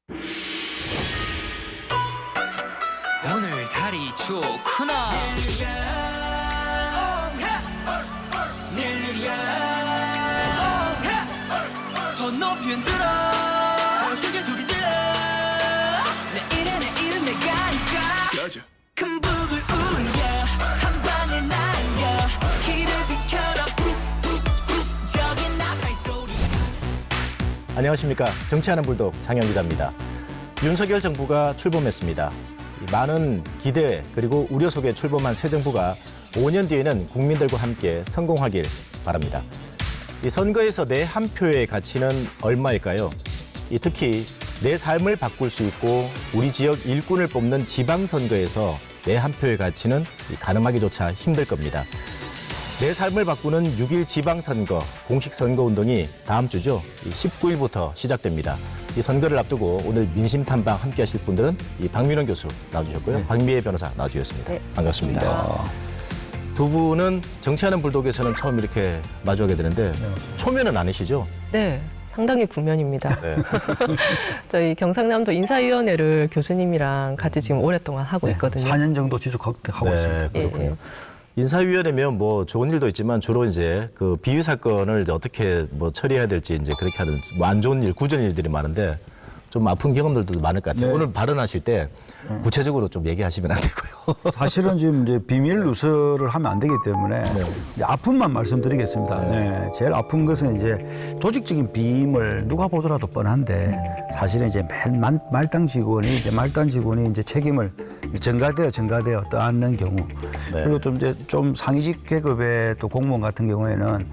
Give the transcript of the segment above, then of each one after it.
오늘 달이 좋구나. 손 높이 흔들어 크게 소리 질러. 내일은 내가 하니까 큰 북을 울려 한 방에 날려 길을 비켜라 저기 나팔 소리. 안녕하십니까. 정치하는 불독 장영 기자입니다. 윤석열 정부가 출범했습니다. 많은 기대 그리고 우려 속에 출범한 새 정부가 5년 뒤에는 국민들과 함께 성공하길 바랍니다. 이 선거에서 내 한 표의 가치는 얼마일까요? 특히 내 삶을 바꿀 수 있고 우리 지역 일꾼을 뽑는 지방선거에서 내 한 표의 가치는 가늠하기조차 힘들 겁니다. 내 삶을 바꾸는 6.1 지방선거 공식 선거운동이 다음 주죠. 19일부터 시작됩니다. 이 선거를 앞두고 오늘 민심탐방 함께 하실 분들은 이 박민원 교수 나와주셨고요. 네. 박미애 변호사 나와주셨습니다. 네. 반갑습니다. 두 분은 정치하는 불독에서는 처음 이렇게 마주하게 되는데 초면은 아니시죠? 네. 상당히 구면입니다. 네. 저희 경상남도 인사위원회를 교수님이랑 같이 지금 오랫동안 하고 있거든요. 4년 정도 지속하고 있습니다. 그렇군요. 예. 인사위원회면 뭐 좋은 일도 있지만 주로 이제 그 비위 사건을 이제 어떻게 뭐 처리해야 될지 이제 그렇게 하는 뭐 안 좋은 일, 구전 일들이 많은데 좀 아픈 경험들도 많을 것 같아요. 네. 오늘 발언하실 때 구체적으로 좀 얘기하시면 안 되고요. 사실은 지금 이제 비밀 누설을 하면 안 되기 때문에 이제 아픔만 말씀드리겠습니다. 네. 제일 아픈 것은 이제 조직적인 비임을 누가 보더라도 뻔한데 사실은 이제 맨 말단 직원이 이제 책임을 전가되어 떠안는 경우 네. 그리고 또 이제 좀 상위직 계급의 또 공무원 같은 경우에는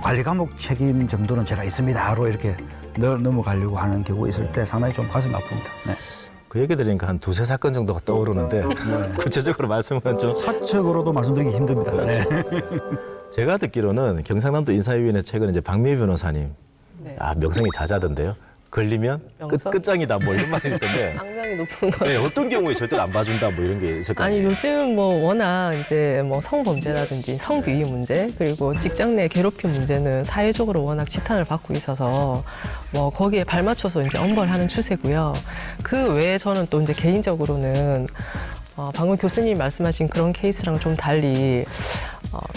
관리 과목 책임 정도는 제가 있습니다로 이렇게 넘어가려고 하는 경우가 있을 때 상당히 좀 가슴이 아픕니다. 네. 그 얘기 들으니까 한 두세 사건 정도가 떠오르는데 구체적으로 말씀은 좀 사적으로도 말씀드리기 힘듭니다. 네. 제가 듣기로는 경상남도 인사위원회 최근에 이제 박미애 변호사님 네. 명성이 자자던데요. 걸리면 명성? 끝장이다 뭐 이런 말이 있던데 악명이 높은 거. 네, 어떤 경우에 절대로 안 봐준다 뭐 이런 게 있을 거 아니 아니에요. 요즘 뭐 워낙 이제 뭐 성범죄라든지 성비위 문제 그리고 직장 내 괴롭힘 문제는 사회적으로 워낙 지탄을 받고 있어서 뭐 거기에 발맞춰서 이제 엄벌하는 추세고요. 그 외에 저는 또 이제 개인적으로는 방금 교수님이 말씀하신 그런 케이스랑 좀 달리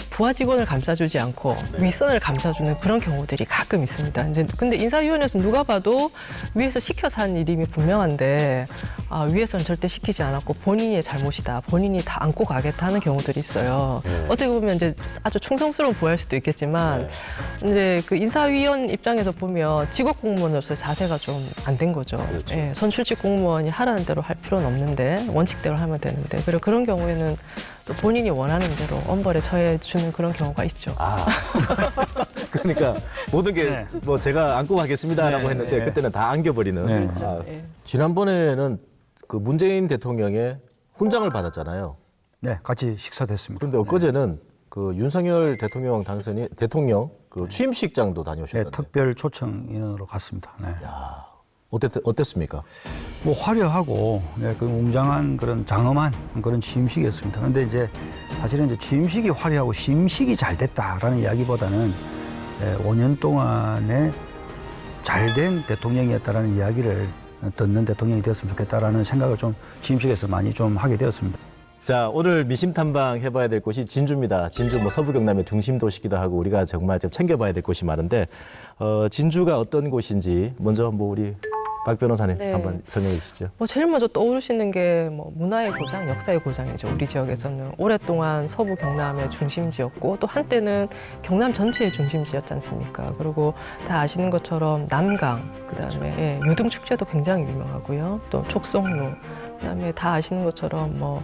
부하 직원을 감싸주지 않고 윗선을 감싸주는 그런 경우들이 가끔 있습니다. 이제 근데 인사위원회에서 누가 봐도 위에서 시켜서 한 일임이 분명한데 위에서는 절대 시키지 않았고 본인의 잘못이다. 본인이 다 안고 가겠다 하는 경우들이 있어요. 어떻게 보면 이제 아주 충성스러운 부하일 수도 있겠지만 이제 그 인사위원 입장에서 보면 직업 공무원으로서의 자세가 좀 안 된 거죠. 그렇죠. 예, 선출직 공무원이 하라는 대로 할 필요는 없는데 원칙대로 하면 되는데 그리고 그런 경우에는 또 본인이 원하는 대로 엄벌에 처해 주는 그런 경우가 있죠. 그러니까 모든 게 뭐 제가 안고 가겠습니다라고 했는데 그때는 다 안겨버리는. 네. 예. 지난번에는 그 문재인 대통령의 훈장을 받았잖아요. 네, 같이 식사됐습니다. 그런데 엊그제는 그 윤석열 대통령 그 취임식장도 네, 다녀오셨던데. 특별 초청 인원으로 갔습니다. 네. 어땠습니까? 뭐 화려하고 그 웅장한 그런 장엄한 그런 취임식이었습니다. 그런데 이제 사실은 이제 취임식이 화려하고 심식이 잘 됐다라는 이야기보다는 5년 동안에 잘된 대통령이었다라는 이야기를 듣는 대통령이 되었으면 좋겠다라는 생각을 좀 취임식에서 많이 좀 하게 되었습니다. 자, 오늘 미심 탐방 해봐야 될 곳이 진주입니다. 진주 뭐 서부 경남의 중심 도시기도 하고 우리가 정말 좀 챙겨봐야 될 곳이 많은데 진주가 어떤 곳인지 먼저 뭐 우리 박 변호사님 네. 한번 설명해 주시죠. 뭐 제일 먼저 떠오르시는 게 뭐 문화의 고장, 역사의 고장이죠. 우리 지역에서는 오랫동안 서부 경남의 중심지였고 또 한때는 경남 전체의 중심지였지 않습니까? 그리고 다 아시는 것처럼 남강, 그다음에 유등 축제도 굉장히 유명하고요. 또 촉성루, 그다음에 다 아시는 것처럼 뭐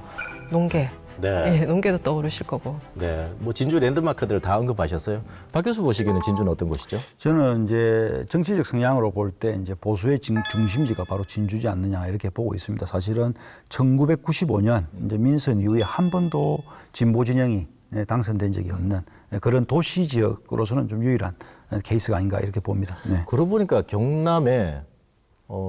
농계. 네. 예, 농계도 떠오르실 거고. 네. 뭐 진주 랜드마크들 다 언급하셨어요. 박 교수 보시기에는 진주는 어떤 곳이죠? 저는 이제 정치적 성향으로 볼 때 이제 보수의 중심지가 바로 진주지 않느냐 이렇게 보고 있습니다. 사실은 1995년 이제 민선 이후에 한 번도 진보 진영이 당선된 적이 없는 그런 도시 지역으로서는 좀 유일한 케이스가 아닌가 이렇게 봅니다. 네. 그러고 보니까 경남에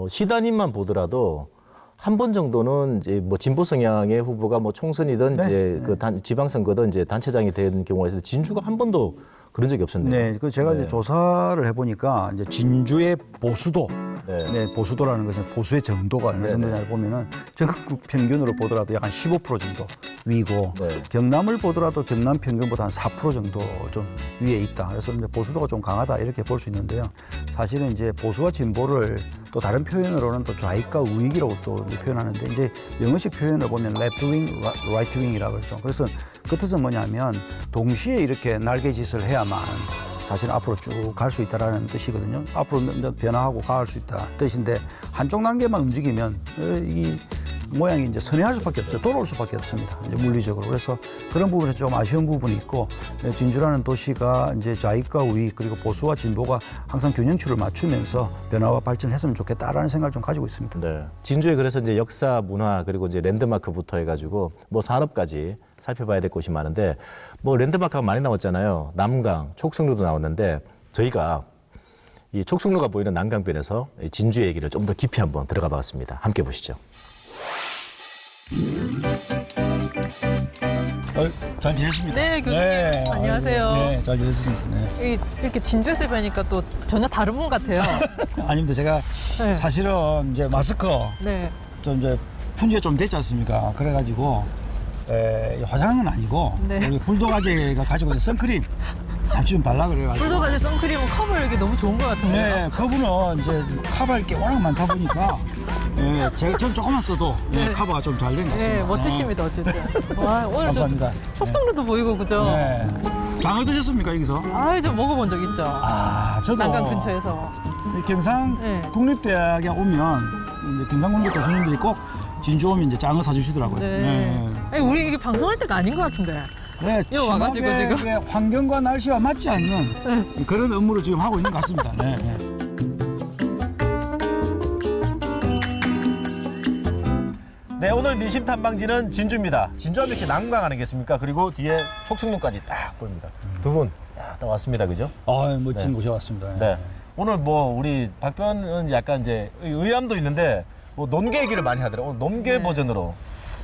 시단위만 보더라도 한 번 정도는 이제 뭐 진보 성향의 후보가 뭐 총선이든 네. 이제 그 지방선거든 이제 단체장이 된 경우가 있어서 진주가 한 번도 그런 적이 없었네요. 네, 그 제가 이제 조사를 해보니까 이제 진주의 보수도, 네. 보수도라는 것은 보수의 정도가 어느 정도냐 보면은 전국 평균으로 보더라도 약 한 15% 정도 위고 네. 경남을 보더라도 경남 평균보다 한 4% 정도 좀 위에 있다. 그래서 이제 보수도가 좀 강하다 이렇게 볼 수 있는데요. 사실은 이제 보수와 진보를 또 다른 표현으로는 또 좌익과 우익이라고 또 이제 표현하는데 이제 영어식 표현을 보면 left wing, right wing이라고 그러죠. 그래서 그 뜻은 뭐냐면 동시에 이렇게 날개짓을 해야만 사실 앞으로 쭉 갈 수 있다라는 뜻이거든요. 앞으로 변화하고 가할 수 있다 뜻인데 한쪽 단계만 움직이면 이 모양이 이제 선회할 수밖에 없어요. 돌아올 수밖에 없습니다. 이제 물리적으로. 그래서 그런 부분에서 좀 아쉬운 부분이 있고 진주라는 도시가 이제 좌익과 우익 그리고 보수와 진보가 항상 균형추를 맞추면서 변화와 발전했으면 좋겠다라는 생각을 좀 가지고 있습니다. 네. 진주에 그래서 이제 역사, 문화 그리고 이제 랜드마크부터 해가지고 뭐 산업까지 살펴봐야 될 곳이 많은데 뭐 랜드마크가 많이 나왔잖아요. 남강, 촉성루도 나왔는데 저희가 이 촉성루가 보이는 난강변에서 이 진주 얘기를 좀 더 깊이 한번 들어가 봤습니다. 함께 보시죠. 잘 지냈습니까? 네, 교수님. 안녕하세요. 네, 잘 지냈습니다. 네. 이렇게 진주에서 뵈니까 또 전혀 다른 분 같아요. 아닙니다. 제가 네. 사실은 이제 마스크 네. 좀 이제 푼지가 좀 됐지 않습니까? 그래가지고 화장은 아니고 네. 우리 불도가제가 가지고 있는 선크림 잠시 좀 달라 그래가지고. 불도가지 선크림은 커버력이 너무 좋은 것 같은데요. 네, 그분은 이제 커버할 게 워낙 많다 보니까 제가 조금만 써도 네. 커버가 좀 잘 된 것 같습니다. 네, 멋지십니다, 어쨌든. 와, 오늘 감사합니다. 촉성루도 보이고, 그죠? 네. 장어 드셨습니까 여기서? 아, 저 먹어본 적 있죠. 저도 난강 근처에서. 경상 네. 국립대학에 오면 이제 경상공대 교수님들이 꼭 진주 오면 이제 장어 사주시더라고요. 네. 아니, 우리 이게 방송할 때가 아닌 것 같은데. 네, 이거 와가지고 지금. 지금 환경과 날씨와 맞지 않는 그런 업무를 지금 하고 있는 것 같습니다. 네. 네, 오늘 민심 탐방지는 진주입니다. 진주하면 이렇게 난강 아니겠습니까? 그리고 뒤에 촉성루까지 딱 보입니다. 두 분 딱 왔습니다, 그죠? 멋진 네. 곳에 왔습니다. 네. 오늘 뭐 우리 박변은 약간 이제 의암도 있는데 뭐 논개 얘기를 많이 하더라고요. 오늘 논개 네. 버전으로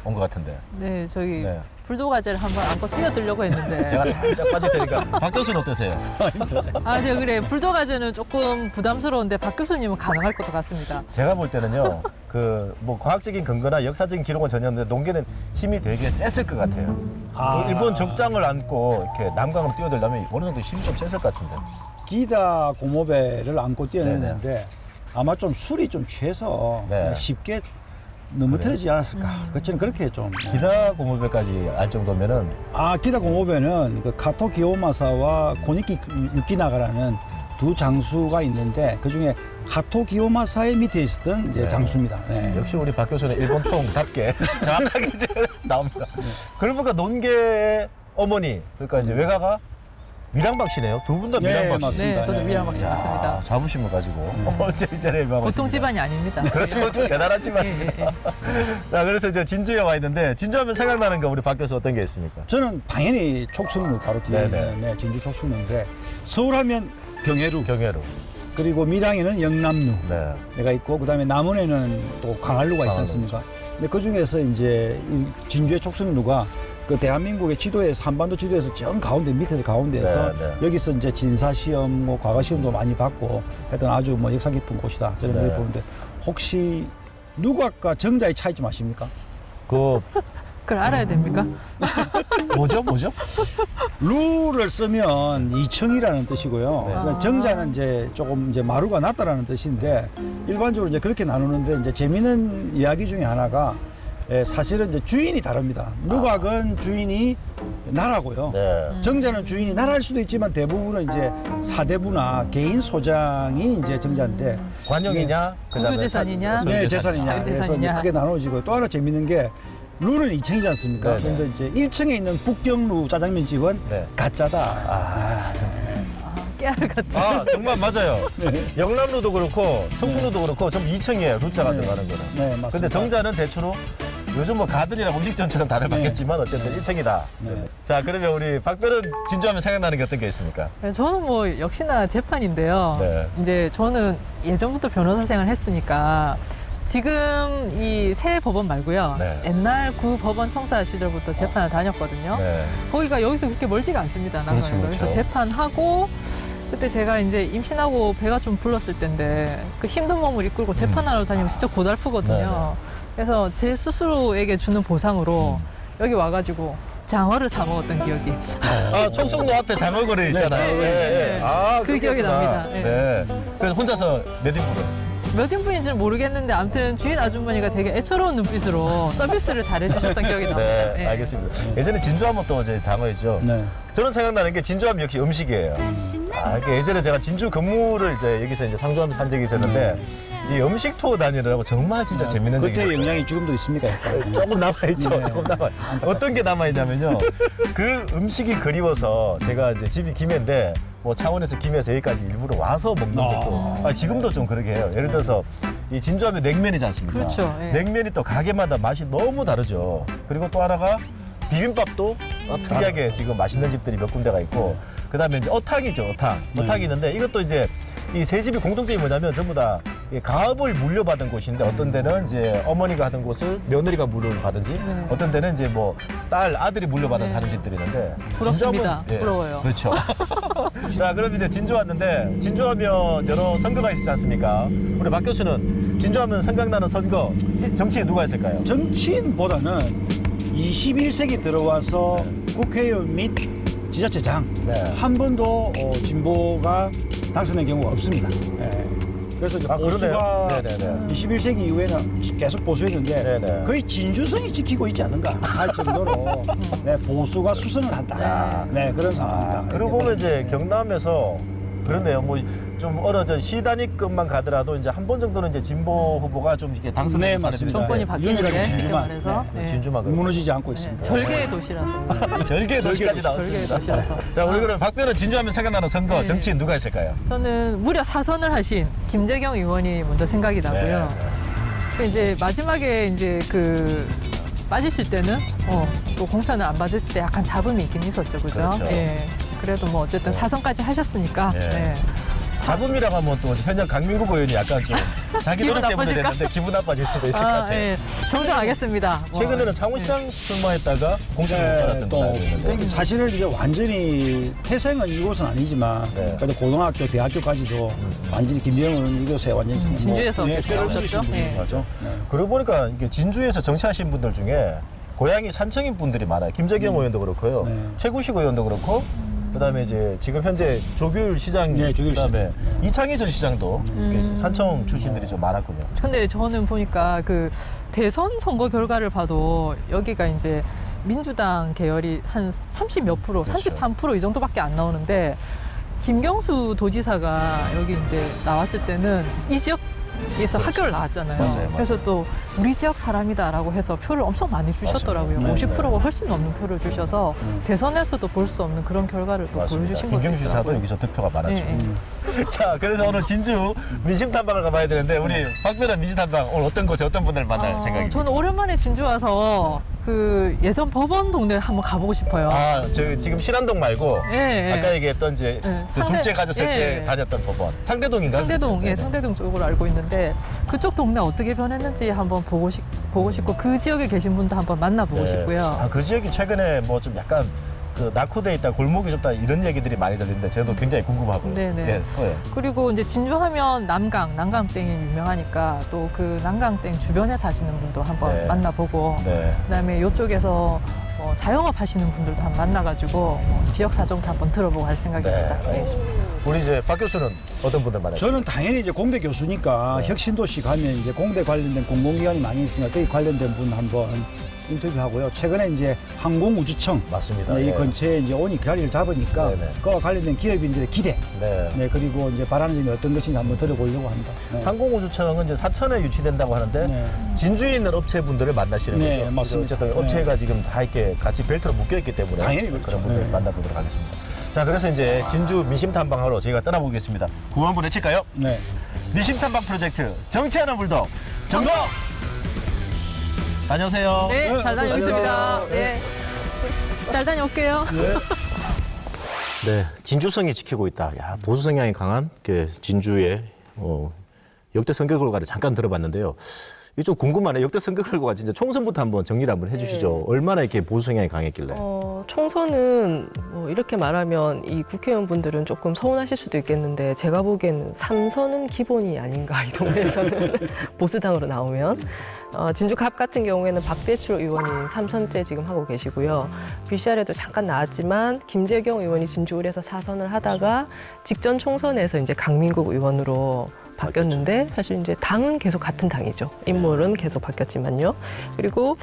온 것 같은데. 네, 저기 네. 불도가지를 한번 안고 뛰어들려고 했는데. 제가 살짝 빠질 테니까 박 교수는 어떠세요? 아, 제가 그래. 불도가지는 조금 부담스러운데 박 교수님은 가능할 것 같습니다. 제가 볼 때는요. 그 뭐 과학적인 근거나 역사적인 기록은 전혀 없는데 논개는 힘이 되게 셌을 것 같아요. 그 일본 적장을 안고 이렇게 남강으로 뛰어들려면 어느 정도 힘이 좀 셌을 것 같은데. 기다 고모배를 안고 뛰어내는데 아마 좀 술이 좀 취해서 네. 쉽게 넘어뜨리지 않았을까. 저는 그렇게 좀. 기다 고모배까지 알 정도면은 기다 고모배는 그 카토 기요마사와 고니키 유키나가라는 두 장수가 있는데 그 중에 카토 기요마사의 밑에 있었던 이제 네. 장수입니다. 네. 역시 우리 박 교수는 일본 통답게 정확하게 이제 나옵니다. 그러고 보니까 논개의 어머니 그러니까 이제 외가가 밀양박 씨네요. 두 분 다 네, 밀양박 씨. 맞습니다. 네, 저도 네. 밀양박 씨 맞습니다. 자부심을 가지고 어째 밀양박 보통 집안이 아닙니다. 그렇죠. 좀 대단한 집안이. 예, 예. 자, 그래서 이제 진주에 와 있는데 진주하면 생각나는 거 우리 박 교수 어떤 게 있습니까? 저는 당연히 촉성루 바로 뒤에 네네. 있는 진주 촉성루인데 서울하면 경회루 경회로. 그리고 밀양에는 영남루 네. 내가 있고 그다음에 남원에는 또 강한루가 있지 강한루. 않습니까? 근데 그 중에서 이제 이 진주의 촉성루가 그 대한민국의 지도에서 한반도 지도에서 정 가운데 밑에서 가운데에서 네, 네. 여기서 이제 진사 시험, 뭐 과거 시험도 많이 받고 하여튼 아주 뭐 역사 깊은 곳이다 저는 네. 그렇게 보는데 혹시 누각과 정자의 차이점 아십니까? 그 그걸 알아야 됩니까? 뭐죠? 루를 쓰면 이청이라는 뜻이고요. 네. 그러니까 정자는 이제 조금 이제 마루가 낮다라는 뜻인데 일반적으로 이제 그렇게 나누는데 이제 재미있는 이야기 중에 하나가 사실은 이제 주인이 다릅니다. 누각은 주인이 나라고요. 네. 정자는 주인이 나라일 수도 있지만 대부분은 이제 사대부나 개인 소장이 이제 정자인데 관용이냐? 그다음에 소유재산이냐? 사- 네, 소유재산. 재산이냐. 그래서 재산이냐. 이제 크게 나눠지고 또 하나 재밌는 게 루는 2층이지 않습니까? 네네. 그런데 이제 1층에 있는 북경루 짜장면 집은 네. 가짜다. 깨알 같은. 아, 정말 맞아요. 영남루도 그렇고 청순루도 그렇고 전부 2층이에요. 루자가 네. 들어가는 거는. 네, 맞습니다. 근데 정자는 대충 요즘 뭐 가든이랑 음식점처럼 다들 네. 바뀌었지만 어쨌든 1층이다. 네. 자, 그러면 우리 박별은 진주하면 생각나는 게 어떤 게 있습니까? 저는 뭐 역시나 재판인데요. 네. 이제 저는 예전부터 변호사 생활 했으니까 지금 이 새 법원 말고요. 네. 옛날 구 법원 청사 시절부터 재판을 다녔거든요. 네. 거기가 여기서 그렇게 멀지가 않습니다. 난강에서. 그렇죠. 그래서 재판하고 그때 제가 이제 임신하고 배가 좀 불렀을 때인데 그 힘든 몸을 이끌고 재판하러 다니면 진짜 고달프거든요. 그래서 제 스스로에게 주는 보상으로 여기 와가지고 장어를 사 먹었던 기억이. 아, 청송로 앞에 장어거리 있잖아요. 네. 예, 예. 아, 그 기억이 그렇구나. 납니다. 예. 네. 그래서 혼자서 몇 인분을? 몇 인분인지는 모르겠는데 아무튼 주인 아주머니가 되게 애처로운 눈빛으로 서비스를 잘해주셨던 기억이 납니다. 네, 예. 알겠습니다. 예전에 진주하면 또 이제 장어였죠. 네. 저는 생각나는 게 진주하면 역시 음식이에요. 이게 예전에 제가 진주 근무를 이제 여기서 이제 상주하면서 한 적이 있었는데 이 음식 투어 다니느라고 정말 진짜 재밌는 적이 그때 있었어요. 영향이 지금도 있습니까? 약간? 조금 남아있죠. 네. 조금 남아. 어떤 게 남아있냐면요. 그 음식이 그리워서 제가 이제 집이 김해인데 뭐 창원에서 김해에서 여기까지 일부러 와서 먹는 적도 지금도 좀 그러게 해요. 예를 들어서 이 진주하면 냉면이지 않습니까? 그렇죠. 예. 냉면이 또 가게마다 맛이 너무 다르죠. 그리고 또 하나가 비빔밥도 특이하게 지금 맛있는 집들이 몇 군데가 있고 그다음에 이제 어탕이죠. 어탕. 어탕이 있는데 이것도 이제 이 세 집이 공통점이 뭐냐면 전부 다 이 가업을 물려받은 곳인데 어떤 데는 이제 어머니가 하던 곳을 며느리가 물려를 받은지 네. 어떤 데는 이제 뭐 딸 아들이 물려받아서 네. 하는 집들이 있는데 부럽습니다. 진주하면, 부러워요. 그렇죠. 자, 그럼 이제 진주 왔는데 진주하면 여러 선거가 있지 않습니까? 우리 박 교수는 진주하면 생각나는 선거 정치인 누가 있을까요? 정치인보다는 21세기 들어와서 국회의원 및 지자체장 네. 한 번도 진보가 당선된 경우가 없습니다. 그래서 이제 아, 보수가 그러네요. 네네네. 21세기 이후에는 계속 보수했는데 네네. 거의 진주성이 지키고 있지 않는가 할 정도로 네, 보수가 수성을 한다. 네, 그런 상황입니다. 그러고 보면 이제 경남에서 그렇네요. 뭐 좀 어느 저 시단위급만 가더라도 이제 한 번 정도는 이제 진보 후보가 좀 이렇게 네, 당선된 사례들이 맞습니다. 정권이 있는데 바뀌는데 유일하게 쉽게 진주만. 말해서 네. 예. 진주만 그렇고. 무너지지 않고 예. 있습니다. 절개의 도시라서. 절개 도시까지 절개의 나왔습니다. 도시라서. 자, 우리 그럼 박변은 진주하면 생각나는 선거 네. 정치인 누가 있을까요? 저는 무려 4선을 하신 김재경 의원이 먼저 생각이 나고요. 그 이제 마지막에 이제 그 빠지실 때는 또 공천을 안 받았을 때 약간 잡음이 있긴 있었죠, 그죠? 그렇죠. 예. 그래도 뭐 어쨌든 4선까지 하셨으니까. 예. 예. 잡음이라고 하면 또 현역 강민국 의원이 약간 좀 자기 기분 노력 때문에 나빠질까? 됐는데 기분 나빠질 수도 있을 것 같아요. 예. 정정하겠습니다. 뭐. 최근에는 창원시장 출마했다가 공천을 못 네, 받았던 또 걸로 알고 있는데. 사실은 이제 완전히 태생은 이곳은 아니지만 네. 그래도 고등학교, 대학교까지도 완전히 김병은 이곳에 완전히 진주에서 네, 이렇게 뼈를 나오셨죠? 들이신 분이 예. 맞죠. 네. 그러고 보니까 이게 진주에서 정치하신 분들 중에 고향이 산청인 분들이 많아요. 김재경 의원도 그렇고요. 네. 최구식 의원도 그렇고 그다음에 이제 지금 현재 조규율 시장 네, 조규율 그다음에 시장. 이창희 전 시장도 이렇게 산청 출신들이 좀 많았군요. 근데 저는 보니까 그 대선 선거 결과를 봐도 여기가 이제 민주당 계열이 한 30 몇 프로, 그렇죠. 33% 이 정도밖에 안 나오는데 김경수 도지사가 여기 이제 나왔을 때는 이 지역에서 학교를 나왔잖아요. 맞아요. 그래서 또 우리 지역 사람이다라고 해서 표를 엄청 많이 주셨더라고요. 맞습니다. 50%가 훨씬 넘는 표를 주셔서 대선에서도 볼 수 없는 그런 결과를 또 보여주신 것도 김경수 지사도 있더라고요. 여기서 득표가 많았죠. 예, 예. 자, 그래서 오늘 진주 민심 탐방을 가봐야 되는데 우리 박변한 민심 탐방 오늘 어떤 곳에 어떤 분들을 만날 생각입니까? 저는 오랜만에 진주 와서 그 예전 법원 동네 한번 가보고 싶어요. 아, 저 지금 신안동 말고 예, 예. 아까 얘기했던 이제 예, 그 둘째 가졌을 예. 때 다녔던 법원 상대동인가? 상대동, 그렇죠? 예, 상대동 쪽으로 알고 있는데 그쪽 동네 어떻게 변했는지 한번 보고 싶고 그 지역에 계신 분도 한번 만나보고 네. 싶고요. 아, 그 지역이 최근에 뭐 좀 약간 그 낙후돼 있다, 골목이 좁다 이런 얘기들이 많이 들리는데 저도 굉장히 궁금하고요. 네네. 예, 예. 그리고 이제 진주하면 난강땡이 유명하니까 또 그 난강땡 주변에 사시는 분도 한번 네. 만나보고 네. 그다음에 이쪽에서 자영업 하시는 분들도 한번 만나가지고 지역 사정도 한번 들어보고 할 생각입니다. 네, 알겠습니다. 우리 이제 박 교수는 어떤 분들 만나요? 저는 당연히 이제 공대 교수니까 네. 혁신도시 가면 이제 공대 관련된 공공기관이 많이 있으니까 거기 관련된 분 한번 인터뷰하고요. 최근에 이제 항공우주청 맞습니다. 이 네. 근처에 이제 오니 자리를 잡으니까 네네. 그와 관련된 기업인들의 기대, 네. 네 그리고 이제 바라는 점이 어떤 것인지 한번 들어보려고 합니다. 네. 항공우주청은 이제 사천에 유치된다고 하는데 네. 진주에 있는 업체분들을 만나시는 네, 거죠. 맞습니다. 어쨌든 네. 업체가 지금 다 이렇게 같이 벨트로 묶여 있기 때문에 당연히 그렇죠. 그런 분들 네. 만나보도록 하겠습니다. 자, 그래서 이제 진주 민심 탐방하러 저희가 떠나보겠습니다. 구호 한번 외칠까요? 네. 민심 탐방 프로젝트 정치하는 불독 정거 다녀오세요. 네, 네, 잘 다녀오겠습니다. 고맙습니다. 네. 잘 다녀올게요. 네, 진주성이 지키고 있다. 야, 보수 성향이 강한 그 진주의 역대 선거 결과를 잠깐 들어봤는데요. 이게 좀 궁금하네요. 역대 선거 결과가 진짜 총선부터 한번 정리를 한번 해주시죠. 얼마나 이렇게 보수 성향이 강했길래. 총선은 뭐 이렇게 말하면 이 국회의원분들은 조금 서운하실 수도 있겠는데 제가 보기에는 3선은 기본이 아닌가 이 동네에서는 보수당으로 나오면 진주갑 같은 경우에는 박대출 의원이 3선째 지금 하고 계시고요. BCR에도 잠깐 나왔지만 김재경 의원이 진주울에서 4선을 하다가 직전 총선에서 이제 강민국 의원으로 바뀌었는데 사실 이제 당은 계속 같은 당이죠. 인물은 계속 바뀌었지만요. 그리고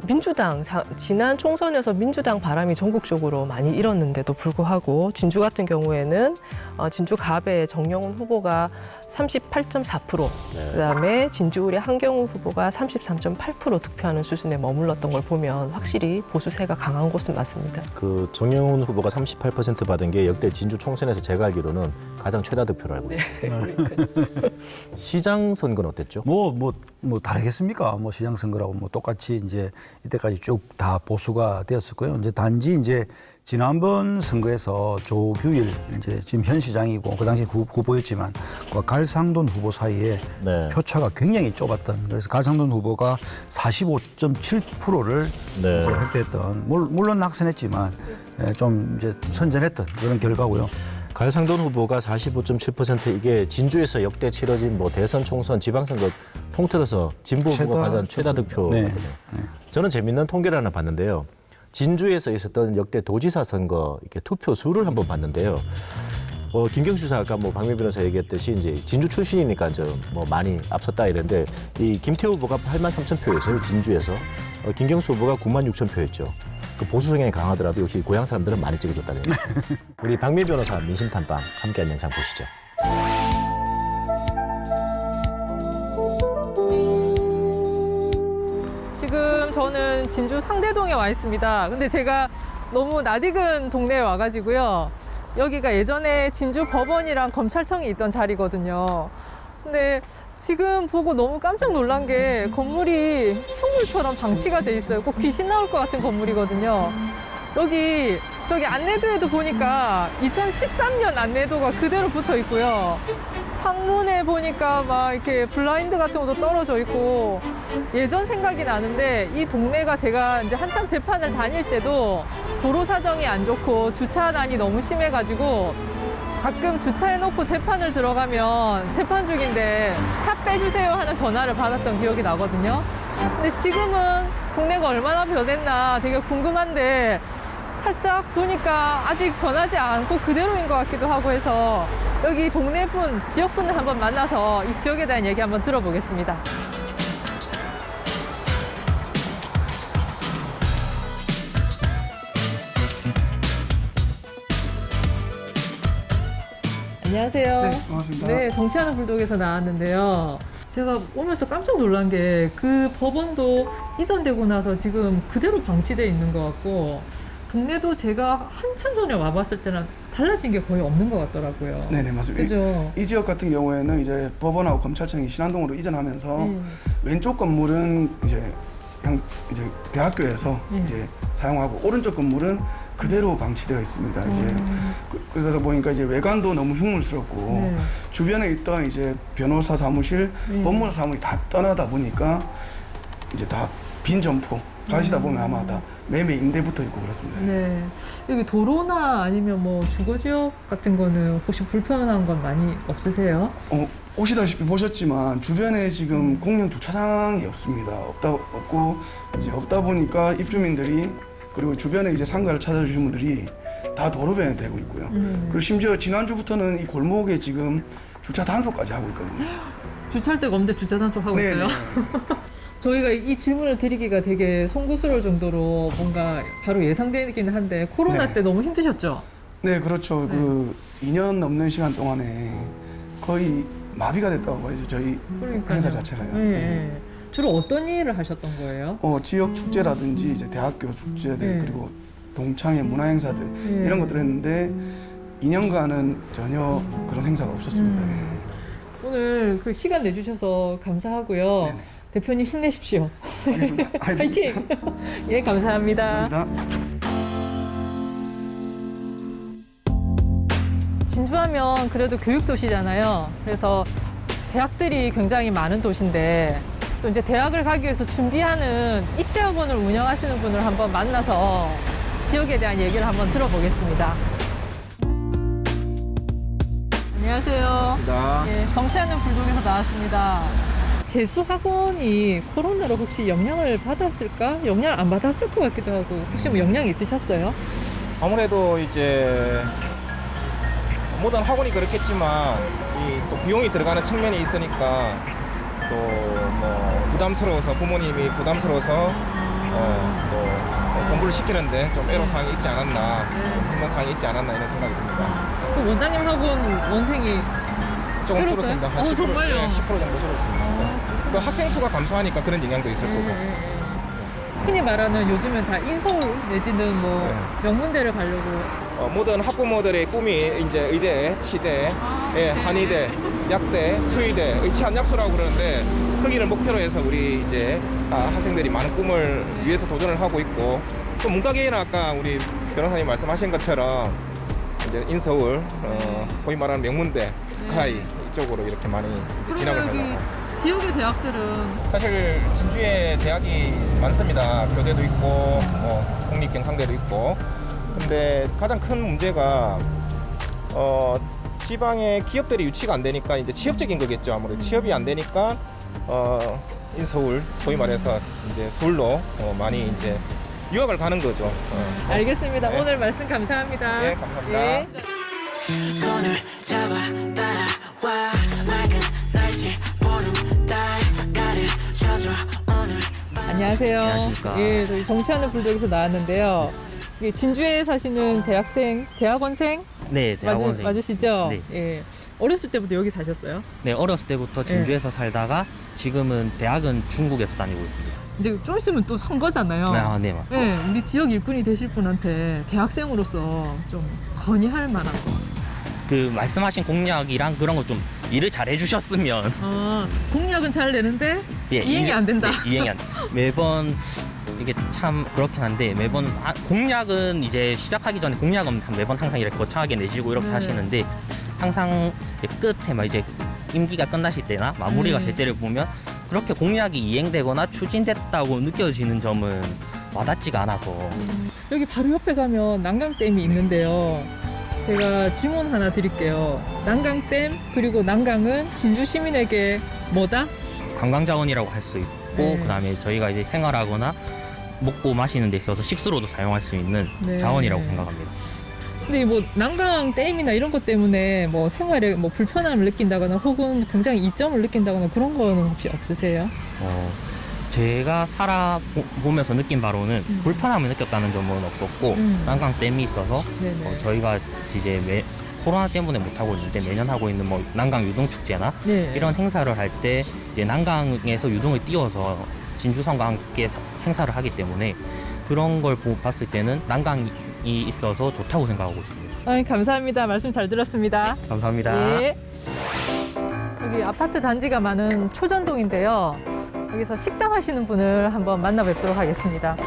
민주당 지난 총선에서 민주당 바람이 전국적으로 많이 일었는데도 불구하고 진주 같은 경우에는 진주갑의 정영훈 후보가 38.4%, 그다음에 진주울의 한경우 후보가 33.8% 득표하는 수준에 머물렀던 걸 보면 확실히 보수세가 강한 곳은 맞습니다. 그 정영훈 후보가 38% 받은 게 역대 진주 총선에서 제가 알기로는 가장 최다 득표를 알고 있습니다. 시장 선거는 어땠죠? 뭐 다르겠습니까? 뭐 시장 선거라고 뭐 똑같이 이제 이때까지 쭉 다 보수가 되었었고요. 이제 단지 이제 지난번 선거에서 조규일 이제 지금 현 시장이고 그 당시 후보였지만 그 갈상돈 후보 사이에 네. 표차가 굉장히 좁았던, 그래서 갈상돈 후보가 45.7%를 네. 이제 획득했던, 물론 낙선했지만 좀 이제 선전했던 그런 결과고요. 갈상돈 후보가 45.7% 이게 진주에서 역대 치러진 뭐 대선, 총선, 지방선거 통틀어서 진보 후보가 가장 최다 득표거든요. 네. 저는 재밌는 통계를 하나 봤는데요. 진주에서 있었던 역대 도지사 선거 이렇게 투표 수를 한번 봤는데요. 김경수 사 아까 뭐 박미 변호사 얘기했듯이 이제 진주 출신이니까 뭐 많이 앞섰다 이랬는데 이 김태우 후보가 83,000표였어요. 진주에서. 김경수 후보가 96,000표였죠. 그 보수 성향이 강하더라도 역시 고향 사람들은 많이 찍어줬다는 얘기. 우리 박미 변호사 민심 탐방 함께한 영상 보시죠. 지금 저는 진주 상대동에 와 있습니다. 근데 제가 너무 낯익은 동네에 와가지고요. 여기가 예전에 진주 법원이랑 검찰청이 있던 자리거든요. 근데 지금 보고 너무 깜짝 놀란 게 건물이 흉물처럼 방치가 돼 있어요. 꼭 귀신 나올 것 같은 건물이거든요. 저기 안내도에도 보니까 2013년 안내도가 그대로 붙어 있고요. 창문에 보니까 막 이렇게 블라인드 같은 것도 떨어져 있고 예전 생각이 나는데 이 동네가 제가 이제 한참 재판을 다닐 때도 도로 사정이 안 좋고 주차난이 너무 심해가지고 가끔 주차해놓고 재판을 들어가면 재판 중인데 차 빼주세요 하는 전화를 받았던 기억이 나거든요. 근데 지금은 동네가 얼마나 변했나 되게 궁금한데 살짝 보니까 아직 변하지 않고 그대로인 것 같기도 하고 해서 여기 동네 분, 지역분들 한번 만나서 이 지역에 대한 얘기 한번 들어보겠습니다. 안녕하세요. 네, 반갑습니다. 네, 정치하는 불독에서 나왔는데요. 제가 오면서 깜짝 놀란 게 그 법원도 이전되고 나서 지금 그대로 방치돼 있는 것 같고 동네도 제가 한참 전에 와봤을 때는 달라진 게 거의 없는 것 같더라고요. 네네, 맞습니다. 그죠? 이 지역 같은 경우에는 이제 법원하고 검찰청이 신안동으로 이전하면서 왼쪽 건물은 이제 대학교에서 이제 사용하고 오른쪽 건물은 그대로 방치되어 있습니다. 이제 그러다 보니까 이제 외관도 너무 흉물스럽고 네. 주변에 있던 이제 변호사 사무실, 법무사 사무실 다 떠나다 보니까 이제 다 빈 점포 가시다 보면 아마 다 매매 임대 붙어 있고 그렇습니다. 네. 여기 도로나 아니면 뭐 주거 지역 같은 거는 혹시 불편한 건 많이 없으세요? 오시다시피 보셨지만 주변에 지금 공영 주차장이 없습니다. 없다 보니까 입주민들이 그리고 주변에 이제 상가를 찾아주신 분들이 다 도로변에 대고 있고요. 그리고 심지어 지난주부터는 이 골목에 지금 주차 단속까지 하고 있거든요. 주차할 데가 없는데 주차 단속하고 네, 있어요? 네. 저희가 이 질문을 드리기가 되게 송구스러울 정도로 뭔가 바로 예상되긴 한데 코로나 네. 때 너무 힘드셨죠? 네, 그렇죠. 네. 그 2년 넘는 시간 동안에 거의 마비가 됐다고 봐야죠. 저희 그러니까요. 행사 자체가요. 네. 네. 주로 어떤 일을 하셨던 거예요? 지역 축제라든지 이제 대학교 축제들 네. 그리고 동창회 문화 행사들 이런 것들을 했는데 2년간은 전혀 그런 행사가 없었습니다. 오늘 그 시간 내주셔서 감사하고요. 네네. 대표님 힘내십시오. 알겠습니다. 파이팅! 예, 감사합니다. 감사합니다. 진주하면 그래도 교육도시잖아요. 그래서 대학들이 굉장히 많은 도시인데 또 이제 대학을 가기 위해서 준비하는 입대학원을 운영하시는 분을 한번 만나서 지역에 대한 얘기를 한번 들어보겠습니다. 안녕하세요. 예, 정치하는 불독에서 나왔습니다. 재수학원이 코로나로 혹시 영향을 받았을까? 영향 안 받았을 것 같기도 하고 혹시 뭐 영향 있으셨어요? 아무래도 이제 모든 학원이 그렇겠지만 이 또 비용이 들어가는 측면이 있으니까 또 뭐 부담스러워서 부모님이 부담스러워서 또 공부를 시키는데 좀 애로사항이 있지 않았나, 좀 힘든 사항이 있지 않았나 이런 생각이 듭니다. 그 원장님 학원 원생이 조금 줄었어요? 줄었습니다. 한 10%, 정말요? 예, 10% 정도 줄었습니다. 그 학생 수가 감소하니까 그런 영향도 있을 거고. 흔히 말하는 요즘은 다 인서울 내지는 뭐 명문대를 가려고 모든 학부모들의 꿈이 이제 의대, 치대, 예, 한의대, 약대, 수의대, 의치한약수라고 그러는데 거기를 목표로 해서 우리 이제 학생들이 많은 꿈을 위해서 도전을 하고 있고 또 문과계에는 아까 우리 변호사님 말씀하신 것처럼 이제 인서울, 소위 말하는 명문대, 스카이 이쪽으로 이렇게 많이 진학을 하려고 그러면 합니다. 여기 지역의 대학들은 사실 진주에 대학이 많습니다. 교대도 있고 국립경상대도 있고. 근데 가장 큰 문제가 지방의 기업들이 유치가 안 되니까 이제 취업적인 거겠죠. 아무래도 취업이 안 되니까 인서울 소위 말해서 이제 서울로 많이 이제 유학을 가는 거죠. 알겠습니다. 네. 오늘 말씀 감사합니다. 예, 감사합니다. 예. 손을 잡아 따라와 맑은 날씨 보름 달 가르쳐줘 오늘 안녕하세요. 안녕하십니까. 예, 저희 정치하는 불독에서 나왔는데요. 이게 진주에 사시는 대학원생 네, 대학원생. 맞으시죠? 네. 예. 어렸을 때부터 여기 사셨어요? 네, 어렸을 때부터 진주에서 살다가 지금은 대학은 중국에서 다니고 있습니다. 이제 좀 있으면 또 선거잖아요. 아, 네, 맞습니다. 네, 우리 지역 일꾼이 되실 분한테 대학생으로서 좀 건의할 만한 거. 그 말씀하신 공약이랑 그런 거 좀 일을 잘 해주셨으면 공약은 잘 내는데 예, 이행이 안 된다. 네, 이행이 안 매번 이게 참 그렇긴 한데 매번 공약은 이제 시작하기 전에 공약은 매번 항상 이렇게 거창하게 내시고 이렇게 네. 하시는데 항상 끝에 막 이제 임기가 끝나실 때나 마무리가 될 때를 보면 그렇게 공약이 이행되거나 추진됐다고 느껴지는 점은 와닿지가 않아서 여기 바로 옆에 가면 난강댐이 있는데요. 제가 질문 하나 드릴게요. 난강댐 그리고 난강은 진주 시민에게 뭐다? 관광자원이라고 할 수 있고 네. 그다음에 저희가 이제 생활하거나 먹고 마시는 데 있어서 식수로도 사용할 수 있는 네. 자원이라고 생각합니다. 근데 뭐 난강댐이나 이런 것 때문에 뭐 생활에 뭐 불편함을 느낀다거나 혹은 굉장히 이점을 느낀다거나 그런 거는 혹시 없으세요? 제가 살아보면서 느낀 바로는 불편함을 느꼈다는 점은 없었고 난강댐이 있어서 네네. 저희가 이제 코로나 때문에 못 하고 있는데 매년 하고 있는 뭐 난강 유등 축제나 네. 이런 행사를 할 때 이제 난강에서 유등을 띄워서 진주성과 함께 행사를 하기 때문에 그런 걸 봤을 때는 난강이 있어서 좋다고 생각하고 있습니다. 감사합니다. 말씀 잘 들었습니다. 감사합니다. 예. 여기 아파트 단지가 많은 초전동인데요. 여기서 식당 하시는 분을 한번 만나 뵙도록 하겠습니다.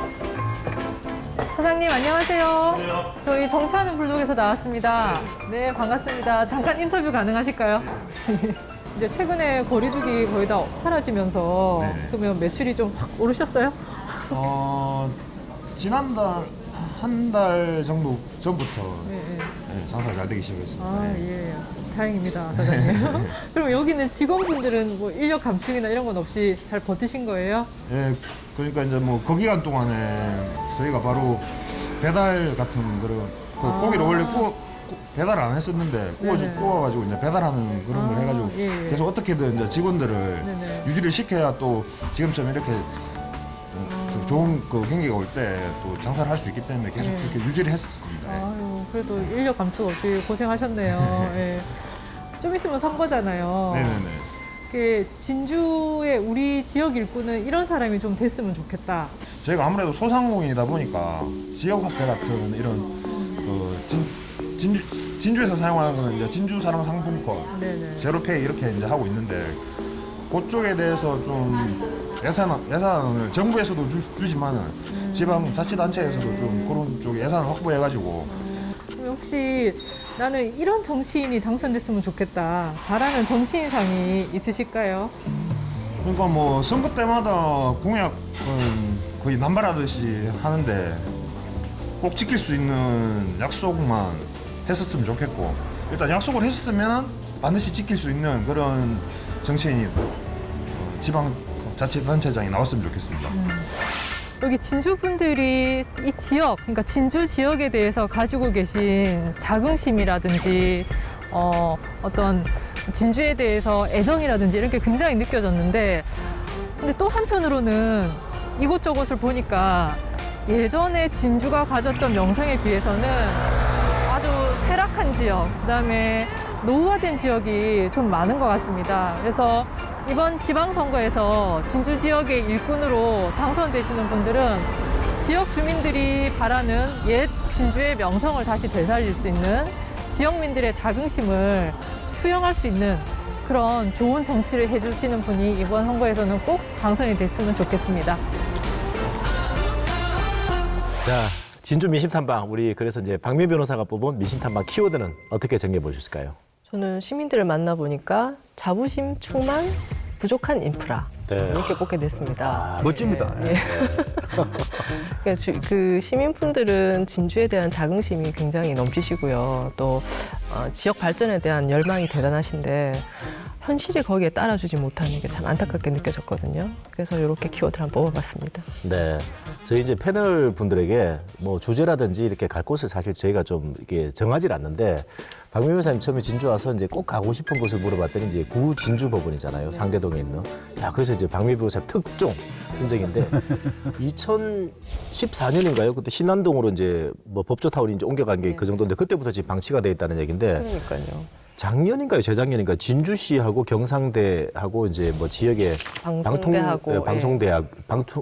사장님 안녕하세요. 저희 정치하는 불독에서 나왔습니다. 네, 반갑습니다. 잠깐 인터뷰 가능하실까요? 이제 최근에 거리두기 거의 다 사라지면서 그러면 매출이 좀 확 오르셨어요? 지난달 한 달 정도 전부터 네. 장사가 잘 되기 시작했습니다. 예. 다행입니다, 사장님. 그럼 여기는 직원분들은 뭐 인력 감축이나 이런 건 없이 잘 버티신 거예요? 예, 그러니까 이제 뭐 그 기간 동안에 저희가 바로 배달 같은 그런 고기를 원래 배달 안 했었는데 구워가지고 이제 배달하는 그런 걸 해가지고 예. 계속 어떻게든 이제 직원들을 네네. 유지를 시켜야 또 지금처럼 이렇게 좋은 그 경기가 올 때 또 장사를 할 수 있기 때문에 계속 네. 그렇게 유지를 했었습니다. 아유, 그래도 인력 감축 없이 고생하셨네요. 예. 좀 있으면 선거잖아요. 네네네. 그 진주의 우리 지역 일꾼은 이런 사람이 좀 됐으면 좋겠다. 저희가 아무래도 소상공인이다 보니까 지역화폐 같은 이런 진주에서 사용하는 거는 이제 진주 사랑 상품권, 네네. 제로페이 이렇게 이제 하고 있는데 그쪽에 대해서 좀 예산을 정부에서도 주지만은 지방 자치단체에서도 좀 그런 쪽 예산을 확보해가지고 그럼 혹시 나는 이런 정치인이 당선됐으면 좋겠다. 바라는 정치인상이 있으실까요? 그러니까 뭐 선거 때마다 공약은 거의 남발하듯이 하는데 꼭 지킬 수 있는 약속만 했었으면 좋겠고, 일단 약속을 했었으면 반드시 지킬 수 있는 그런 정치인이 지방자치단체장이 나왔으면 좋겠습니다. 여기 진주 분들이 이 지역, 그러니까 진주 지역에 대해서 가지고 계신 자긍심이라든지 어떤 진주에 대해서 애정이라든지 이런 게 굉장히 느껴졌는데, 근데 또 한편으로는 이곳저곳을 보니까 예전에 진주가 가졌던 명성에 비해서는 아주 쇠락한 지역, 그다음에 노후화된 지역이 좀 많은 것 같습니다. 그래서 이번 지방선거에서 진주 지역의 일꾼으로 당선되시는 분들은 지역 주민들이 바라는 옛 진주의 명성을 다시 되살릴 수 있는, 지역민들의 자긍심을 수용할 수 있는 그런 좋은 정치를 해주시는 분이 이번 선거에서는 꼭 당선이 됐으면 좋겠습니다. 자, 진주 민심탐방 우리 그래서 이제 박민 변호사가 뽑은 민심탐방 키워드는 어떻게 정리해 보실까요? 저는 시민들을 만나보니까 자부심 충만 부족한 인프라 네. 이렇게 뽑게 됐습니다. 멋집니다. 예. 그 시민분들은 진주에 대한 자긍심이 굉장히 넘치시고요. 또 지역 발전에 대한 열망이 대단하신데 현실이 거기에 따라주지 못하는 게 참 안타깝게 느껴졌거든요. 그래서 이렇게 키워드를 한번 뽑아봤습니다. 네. 저희 이제 패널 분들에게 뭐 주제라든지 이렇게 갈 곳을 사실 저희가 좀 이게 정하지 않는데, 박민 변호사님 처음에 진주 와서 이제 꼭 가고 싶은 곳을 물어봤더니 이제 구진주 법원이잖아요. 상계동에 있는. 야, 그래서 이제 박민 변호사님 특종 인정인데 2014년인가요? 그때 신안동으로 이제 뭐 법조타운이 이제 옮겨간 게 그 정도인데 그때부터 지금 방치가 돼 있다는 얘기인데, 그러니까요. 작년인가요, 재작년인가요? 진주시하고 경상대하고 이제 뭐 지역의 방송대하고,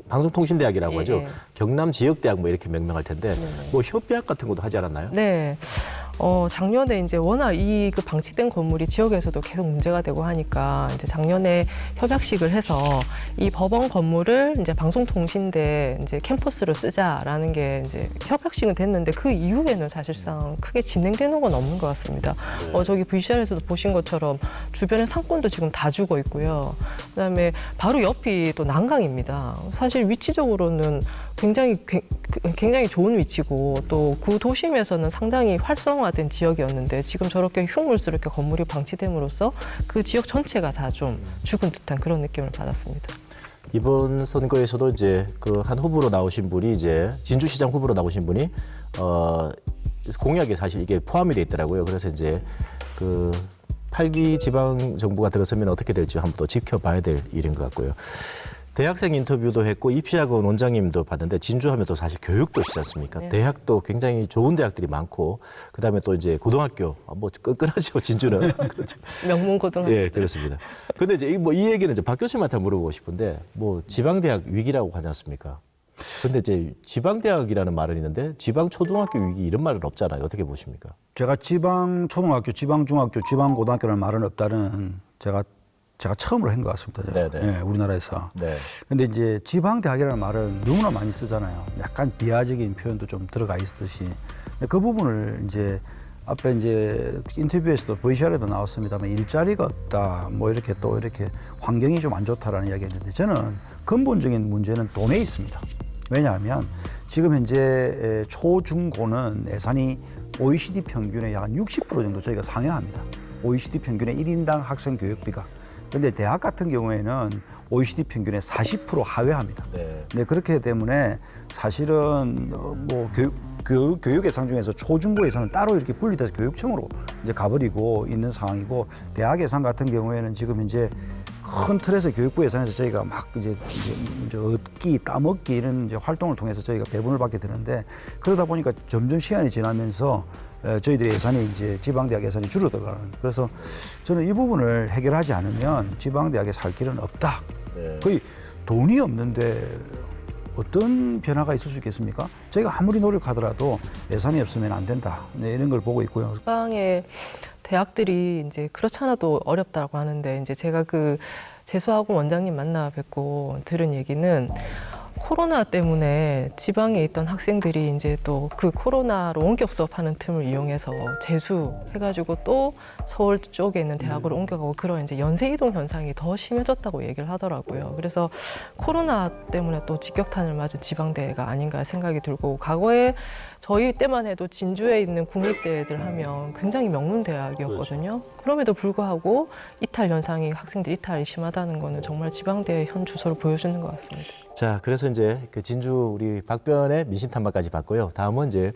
방송통신대학이라고 예, 하죠. 예. 경남 지역대학 뭐 이렇게 명명할 텐데 네네. 뭐 협의학 같은 것도 하지 않았나요? 네. 작년에 이제 워낙 그 방치된 건물이 지역에서도 계속 문제가 되고 하니까 이제 작년에 협약식을 해서 이 법원 건물을 이제 방송통신대 이제 캠퍼스로 쓰자라는 게 이제 협약식은 됐는데 그 이후에는 사실상 크게 진행되는 건 없는 것 같습니다. 저기 VCR에서도 보신 것처럼 주변에 상권도 지금 다 죽어 있고요. 그다음에 바로 옆이 또 난강입니다. 사실 위치적으로는 굉장히 좋은 위치고 또 구도심에서는 상당히 활성화된 지역이었는데 지금 저렇게 흉물스럽게 건물이 방치됨으로써 그 지역 전체가 다 좀 죽은 듯한 그런 느낌을 받았습니다. 이번 선거에서도 이제 그 한 후보로 나오신 분이 이제 진주시장 후보로 나오신 분이 공약에 사실 이게 포함이 돼 있더라고요. 그래서 이제 그 8기 지방 정부가 들어서면 어떻게 될지 한번 또 지켜봐야 될 일인 것 같고요. 대학생 인터뷰도 했고 입시학원 원장님도 봤는데 진주하면 또 사실 교육도시지 않습니까? 네. 대학도 굉장히 좋은 대학들이 많고 그다음에 또 이제 고등학교 뭐 끈끈하죠 진주는. 그렇죠. 명문 고등학교. 예, 그렇습니다. 근데 이제 이 얘기는 이제 박 교수님한테 물어보고 싶은데 뭐 지방대학 위기라고 하지 않습니까? 근데 이제 지방대학이라는 말은 있는데 지방초등학교 위기 이런 말은 없잖아요. 어떻게 보십니까? 제가 지방초등학교, 지방중학교, 지방고등학교라는 말은 없다는 제가 처음으로 한 것 같습니다. 네네. 예, 우리나라에서. 네. 근데 이제 지방대학이라는 말은 너무나 많이 쓰잖아요. 약간 비하적인 표현도 좀 들어가 있듯이. 근데 그 부분을 이제 앞에 이제 인터뷰에서도 VCR에도 나왔습니다만 일자리가 없다, 뭐 이렇게 또 이렇게 환경이 좀 안 좋다라는 이야기 했는데 저는 근본적인 문제는 돈에 있습니다. 왜냐하면 지금 현재 초중고는 예산이 OECD 평균의 약 60% 정도 저희가 상회합니다. OECD 평균의 1인당 학생 교육비가. 그런데 대학 같은 경우에는 OECD 평균의 40% 하회합니다. 네. 네, 그렇기 때문에 사실은 뭐 교육 예산 중에서 초중고 예산은 따로 이렇게 분리돼서 교육청으로 이제 가버리고 있는 상황이고, 대학 예산 같은 경우에는 지금 현재 큰 틀에서 교육부 예산에서 저희가 막 이제 얻기, 따먹기 이런 이제 활동을 통해서 저희가 배분을 받게 되는데, 그러다 보니까 점점 시간이 지나면서 저희들의 예산이 이제 지방대학 예산이 줄어들어가는. 그래서 저는 이 부분을 해결하지 않으면 지방대학에 살 길은 없다. 네. 거의 돈이 없는데 어떤 변화가 있을 수 있겠습니까? 저희가 아무리 노력하더라도 예산이 없으면 안 된다. 네, 이런 걸 보고 있고요. 지방의 대학들이 이제 그렇지 않아도 어렵다고 하는데 이제 제가 그 재수학원 원장님 만나 뵙고 들은 얘기는 코로나 때문에 지방에 있던 학생들이 이제 또 그 코로나로 원격 수업하는 틈을 이용해서 재수해가지고 또 서울 쪽에 있는 대학으로 옮겨가고 그런 이제 연쇄 이동 현상이 더 심해졌다고 얘기를 하더라고요. 그래서 코로나 때문에 또 직격탄을 맞은 지방대가 아닌가 생각이 들고, 과거에 저희 때만 해도 진주에 있는 국립대들 하면 굉장히 명문 대학이었거든요. 그럼에도 불구하고 이탈 현상이, 학생들 이탈이 심하다는 거는 정말 지방대의 현 주소를 보여주는 것 같습니다. 자, 그래서 이제 그 진주 우리 박변의 민심 탐방까지 봤고요. 다음은 이제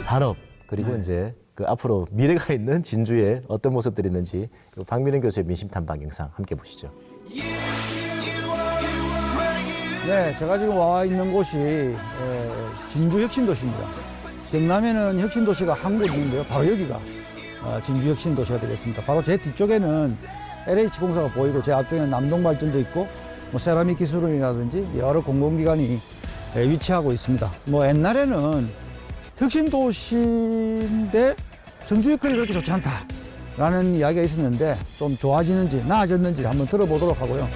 산업 그리고 이제 그 앞으로 미래가 있는 진주에 어떤 모습들이 있는지 박민은 교수의 민심 탐방 영상 함께 보시죠. 네, 제가 지금 와 있는 곳이 진주 혁신도시입니다. 경남에는 혁신도시가 한 곳 있는데요. 바로 여기가 진주 혁신도시가 되겠습니다. 바로 제 뒤쪽에는 LH공사가 보이고 제 앞쪽에는 남동발전도 있고 뭐 세라믹 기술원이라든지 여러 공공기관이 위치하고 있습니다. 뭐 옛날에는 혁신도시인데 정주 여건이 그렇게 좋지 않다라는 이야기가 있었는데 좀 좋아지는지 나아졌는지 한번 들어보도록 하고요.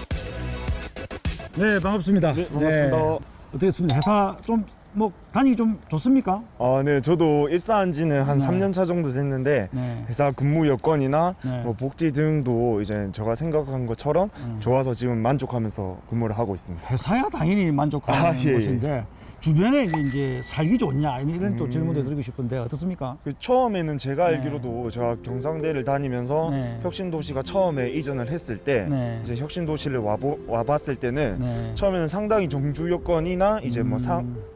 네, 반갑습니다. 네, 반갑습니다. 네, 어떻겠습니까? 회사 좀 뭐 다니기 좀 좋습니까? 네, 저도 입사한 지는 한 3년 차 정도 됐는데 네. 회사 근무 여건이나 네. 뭐 복지 등도 이제 제가 생각한 것처럼 좋아서 지금 만족하면서 근무를 하고 있습니다. 회사야 당연히 만족하는 예, 곳인데 주변에 이제 살기 좋냐 이런 또 질문도 드리고 싶은데 어떻습니까? 처음에는 제가 네. 알기로도 제가 경상대를 다니면서 네. 혁신도시가 처음에 이전을 했을 때 네. 이제 혁신도시를 와봤을 때는 네. 처음에는 상당히 정주 여건이나 이제 뭐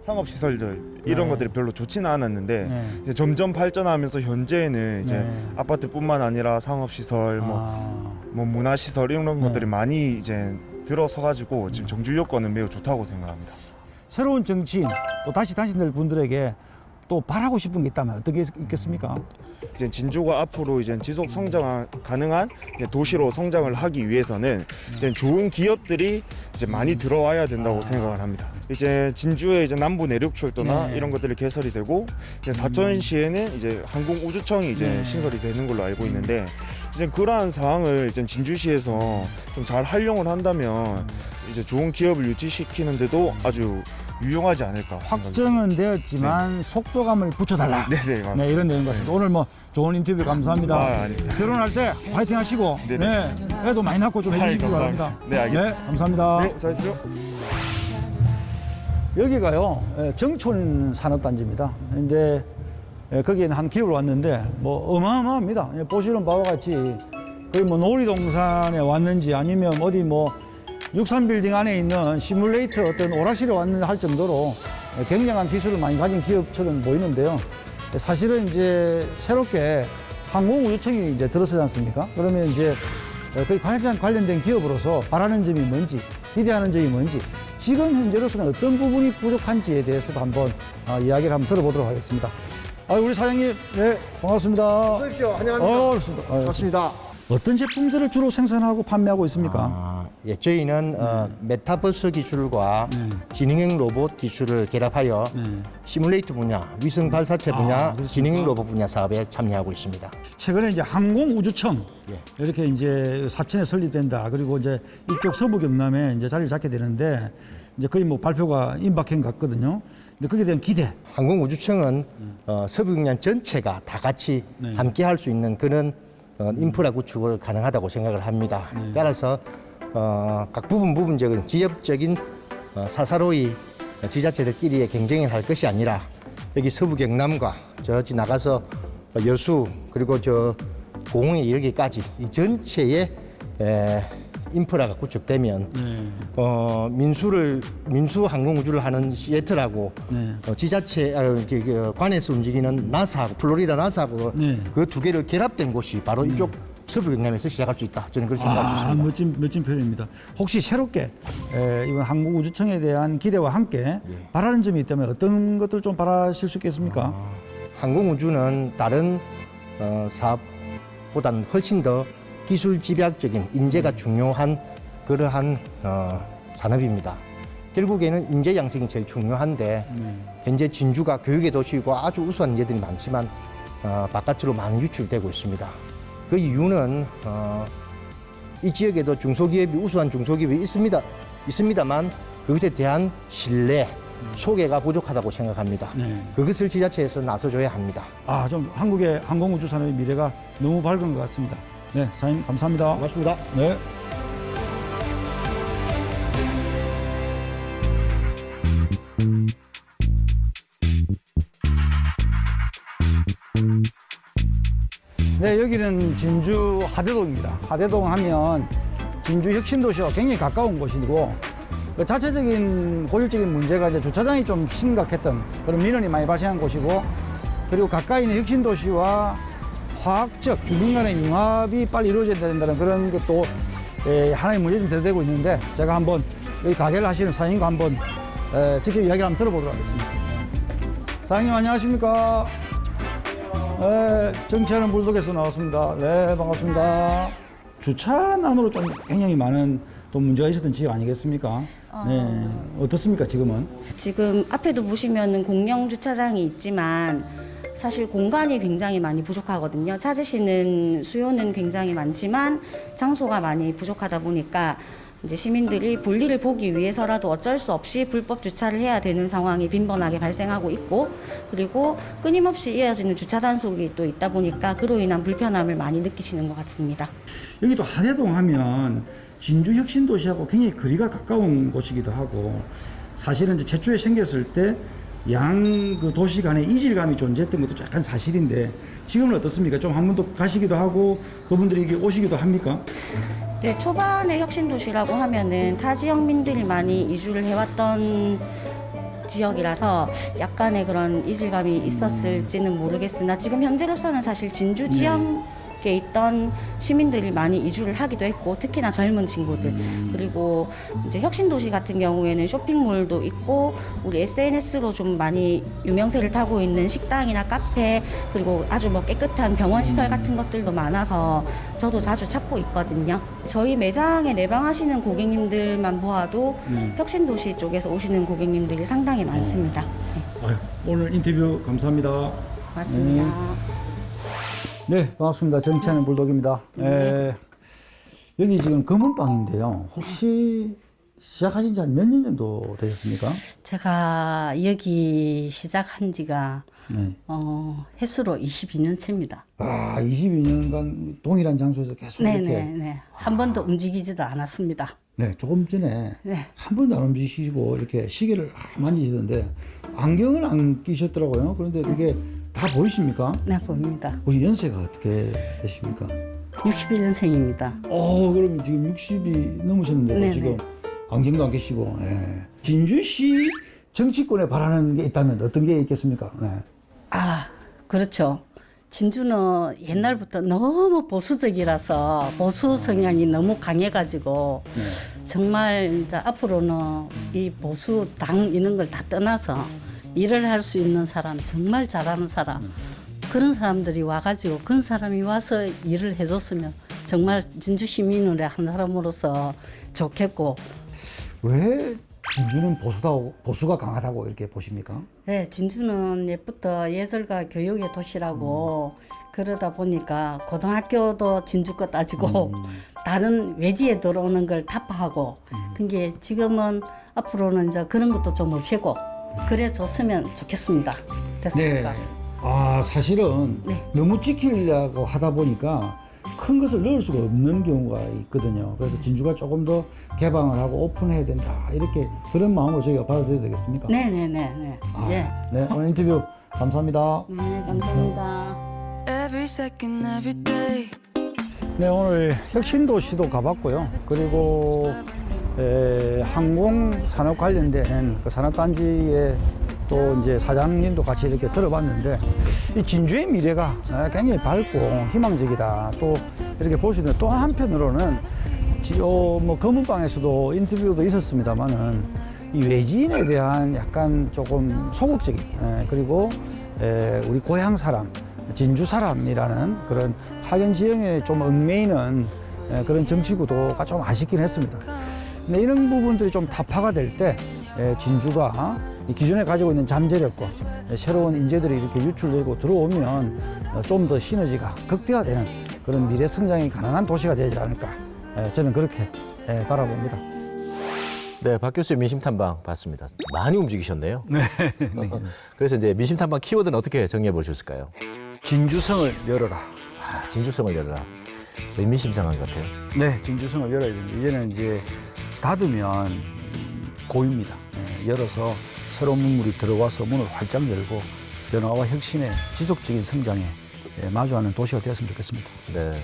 상업시설들 이런 네. 것들이 별로 좋지는 않았는데 네. 이제 점점 발전하면서 현재는 이제 네. 아파트뿐만 아니라 상업시설 뭐 문화시설 이런 네. 것들이 많이 이제 들어서 가지고 지금 정주 여건은 매우 좋다고 생각합니다. 새로운 정치인 또 다시 당신들 분들에게 또 바라고 싶은 게 있다면 어떻게 있겠습니까? 이제 진주가 앞으로 이제 지속 성장 가능한 도시로 성장을 하기 위해서는 이제 좋은 기업들이 이제 많이 들어와야 된다고 생각을 합니다. 이제 진주의 이제 남부 내륙철도나 네. 이런 것들이 개설이 되고 이제 사천시에는 이제 항공우주청이 이제 네. 신설이 되는 걸로 알고 있는데 이제 그러한 사항을 이제 진주시에서 좀 잘 활용을 한다면 이제 좋은 기업을 유치시키는데도 아주 유용하지 않을까. 확정은 되었지만 속도감을 붙여달라. 네네 맞습니다. 네, 이런 내용 같습니다. 오늘 뭐 좋은 인터뷰 감사합니다. 아닙니다. 결혼할 때 화이팅 하시고 네네. 네, 애도 많이 낳고 좀 해주시기 감사합니다. 바랍니다. 네, 알겠습니다. 네, 감사합니다. 네, 수고하십시오. 여기가요 정촌 산업단지입니다. 이제 거기에는 한 기업을 왔는데 뭐 어마어마합니다. 보시는 바와 같이 거의 뭐 놀이동산에 왔는지 아니면 어디 뭐 63빌딩 안에 있는 시뮬레이터 어떤 오락실에 왔는지 할 정도로 굉장한 기술을 많이 가진 기업처럼 보이는데요. 사실은 이제 새롭게 항공우주청이 이제 들어서지 않습니까? 그러면 이제 거의 관련된 기업으로서 바라는 점이 뭔지, 기대하는 점이 뭔지, 지금 현재로서는 어떤 부분이 부족한지에 대해서도 한번 이야기를 한번 들어보도록 하겠습니다. 우리 사장님, 네, 반갑습니다. 어서 오십시오. 환영합니다. 반갑습니다. 반갑습니다. 어떤 제품들을 주로 생산하고 판매하고 있습니까? 예, 저희는 메타버스 기술과 지능형 로봇 기술을 결합하여 시뮬레이터 분야, 위성 발사체 분야, 그렇습니까? 지능형 로봇 분야 사업에 참여하고 있습니다. 최근에 이제 항공우주청 예. 이렇게 이제 사천에 설립된다. 그리고 이제 이쪽 서부 경남에 이제 자리를 잡게 되는데 이제 거의 뭐 발표가 임박한 것 같거든요. 근데 거기에 대한 기대. 항공우주청은 서부 경남 전체가 다 같이 함께 할 수 있는 그런 인프라 구축을 가능하다고 생각을 합니다. 따라서 각 부분적인 지역적인 사사로이 지자체들끼리의 경쟁을 할 것이 아니라 여기 서부 경남과 저 지나가서 여수 그리고 저 공흥에 이르기까지 이 전체의 인프라가 구축되면 민수 항공우주를 하는 시애틀하고 지자체 관에서 움직이는 나사하고 플로리다 나사하고 그 두 개를 결합된 곳이 바로 이쪽 서부 경남에서 시작할 수 있다. 저는 그렇게 생각하고 있습니다. 멋진 표현입니다. 혹시 새롭게 이번 항공우주청에 대한 기대와 함께 바라는 점이 있다면 어떤 것들 좀 바라실 수 있겠습니까? 항공우주는 다른 사업보다는 훨씬 더 기술 집약적인 인재가 중요한 그러한 산업입니다. 결국에는 인재 양성이 제일 중요한데 현재 진주가 교육의 도시이고 아주 우수한 인재들이 많지만 바깥으로 많이 유출되고 있습니다. 그 이유는 이 지역에도 중소기업이 우수한 중소기업이 있습니다만 그것에 대한 신뢰, 소개가 부족하다고 생각합니다. 네. 그것을 지자체에서 나서줘야 합니다. 아, 좀 한국의 항공우주 산업의 미래가 너무 밝은 것 같습니다. 네, 사장님 감사합니다. 고맙습니다. 네. 네, 여기는 진주 하대동입니다. 하대동 하면 진주 혁신도시와 굉장히 가까운 곳이고, 그 자체적인 고질적인 문제가 이제 주차장이 좀 심각했던 그런 민원이 많이 발생한 곳이고, 그리고 가까이 있는 혁신도시와 화학적 주민 간의 융합이 빨리 이루어져야 된다는 그런 것도 하나의 문제 좀 대두되고 있는데, 제가 한번 여기 가게를 하시는 사장님과 한번 직접 이야기를 한번 들어보도록 하겠습니다. 사장님 안녕하십니까? 네, 정치하는 불독에서 나왔습니다. 네, 반갑습니다. 주차난으로 좀 굉장히 많은 또 문제가 있었던 지역 아니겠습니까? 네, 어떻습니까 지금은? 지금 앞에도 보시면은 공영 주차장이 있지만 사실 공간이 굉장히 많이 부족하거든요. 찾으시는 수요는 굉장히 많지만 장소가 많이 부족하다 보니까 이제 시민들이 볼일을 보기 위해서라도 어쩔 수 없이 불법 주차를 해야 되는 상황이 빈번하게 발생하고 있고, 그리고 끊임없이 이어지는 주차 단속이 또 있다 보니까 그로 인한 불편함을 많이 느끼시는 것 같습니다. 여기도 하대동 하면 진주 혁신도시하고 굉장히 거리가 가까운 곳이기도 하고, 사실은 이제 최초에 생겼을 때 양 그 도시 간의 이질감이 존재했던 것도 약간 사실인데, 지금은 어떻습니까? 좀 한 번 더 가시기도 하고 그분들이 이게 오시기도 합니까? 네, 초반에 혁신도시라고 하면은 타 지역민들이 많이 이주를 해왔던 지역이라서 약간의 그런 이질감이 있었을지는 모르겠으나, 지금 현재로서는 사실 진주 지역에 있던 시민들이 많이 이주를 하기도 했고, 특히나 젊은 친구들, 그리고 이제 혁신도시 같은 경우에는 쇼핑몰도 있고, 우리 SNS로 좀 많이 유명세를 타고 있는 식당이나 카페, 그리고 아주 뭐 깨끗한 병원 시설 같은 것들도 많아서 저도 자주 찾고 있거든요. 저희 매장에 내방하시는 고객님들만 보아도 혁신도시 쪽에서 오시는 고객님들이 상당히 많습니다. 네. 아유, 오늘 인터뷰 감사합니다. 맞습니다. 네, 반갑습니다. 정치하는 불독입니다. 여기 지금 검은빵인데요. 혹시 시작하신 지 한 몇 년 정도 되셨습니까? 제가 여기 시작한 지가 네. 횟수로 22년 차입니다. 아, 22년간 동일한 장소에서 계속 이렇게. 네네네. 한 번도 움직이지도 않았습니다. 네, 조금 전에 네. 한 번도 안 움직이시고 이렇게 시계를 만지시던데 안경을 안 끼셨더라고요. 그런데 그게 다 보이십니까? 네, 보입니다. 혹시 연세가 어떻게 되십니까? 61년생입니다. 그럼 지금 60이 넘으셨는데 네네. 지금 안경도 안 끼시고. 예. 진주시 정치권에 바라는 게 있다면 어떤 게 있겠습니까? 네. 아, 그렇죠. 진주는 옛날부터 너무 보수적이라서 보수 성향이 너무 강해가지고 정말 이제 앞으로는 이 보수 당 이런 걸 다 떠나서 일을 할 수 있는 사람, 정말 잘하는 사람, 그런 사람들이 와가지고 그런 사람이 와서 일을 해줬으면 정말 진주 시민으로 한 사람으로서 좋겠고. 왜 진주는 보수가 강하다고 이렇게 보십니까? 네, 진주는 옛부터 예절과 교육의 도시라고 그러다 보니까 고등학교도 진주 거 따지고 다른 외지에 들어오는 걸 타파하고 그게 지금은 앞으로는 이제 그런 것도 좀 없애고 그래 줬으면 좋겠습니다. 됐습니까? 네. 아, 사실은 네. 너무 지키려고 하다 보니까 큰 것을 넣을 수가 없는 경우가 있거든요. 그래서 진주가 조금 더 개방을 하고 오픈해야 된다. 이렇게 그런 마음으로 저희가 받아들여야 되겠습니까? 네네네. 아, 예. 네, 오늘 인터뷰 감사합니다. 네, 감사합니다. Every second, every day. 네, 오늘 혁신도시도 가봤고요. 그리고 항공산업 관련된 그 산업단지에 또 이제 사장님도 같이 이렇게 들어봤는데 이 진주의 미래가 굉장히 밝고 희망적이다. 또 이렇게 볼 수 있는 또 한편으로는 뭐 검은방에서도 인터뷰도 있었습니다만은 이 외지인에 대한 약간 조금 소극적인 그리고 우리 고향 사람, 진주 사람이라는 그런 학연 지형에 좀 얽매이는 그런 정치구도가 좀 아쉽긴 했습니다. 근데 이런 부분들이 좀 타파가 될 때 진주가 기존에 가지고 있는 잠재력과 새로운 인재들이 이렇게 유출되고 들어오면 좀 더 시너지가 극대화되는 그런 미래 성장이 가능한 도시가 되지 않을까. 저는 그렇게 바라봅니다. 네, 박 교수의 민심탐방 봤습니다. 많이 움직이셨네요. 네. 그래서 이제 민심탐방 키워드는 어떻게 정리해 보셨을까요? 진주성을 열어라. 아, 진주성을 열어라. 의미심장한 것 같아요. 네, 진주성을 열어야 됩니다. 이제는 이제 닫으면 고입니다. 네, 열어서 새로운 문물이 들어와서 문을 활짝 열고 변화와 혁신의 지속적인 성장에 마주하는 도시가 되었으면 좋겠습니다. 네.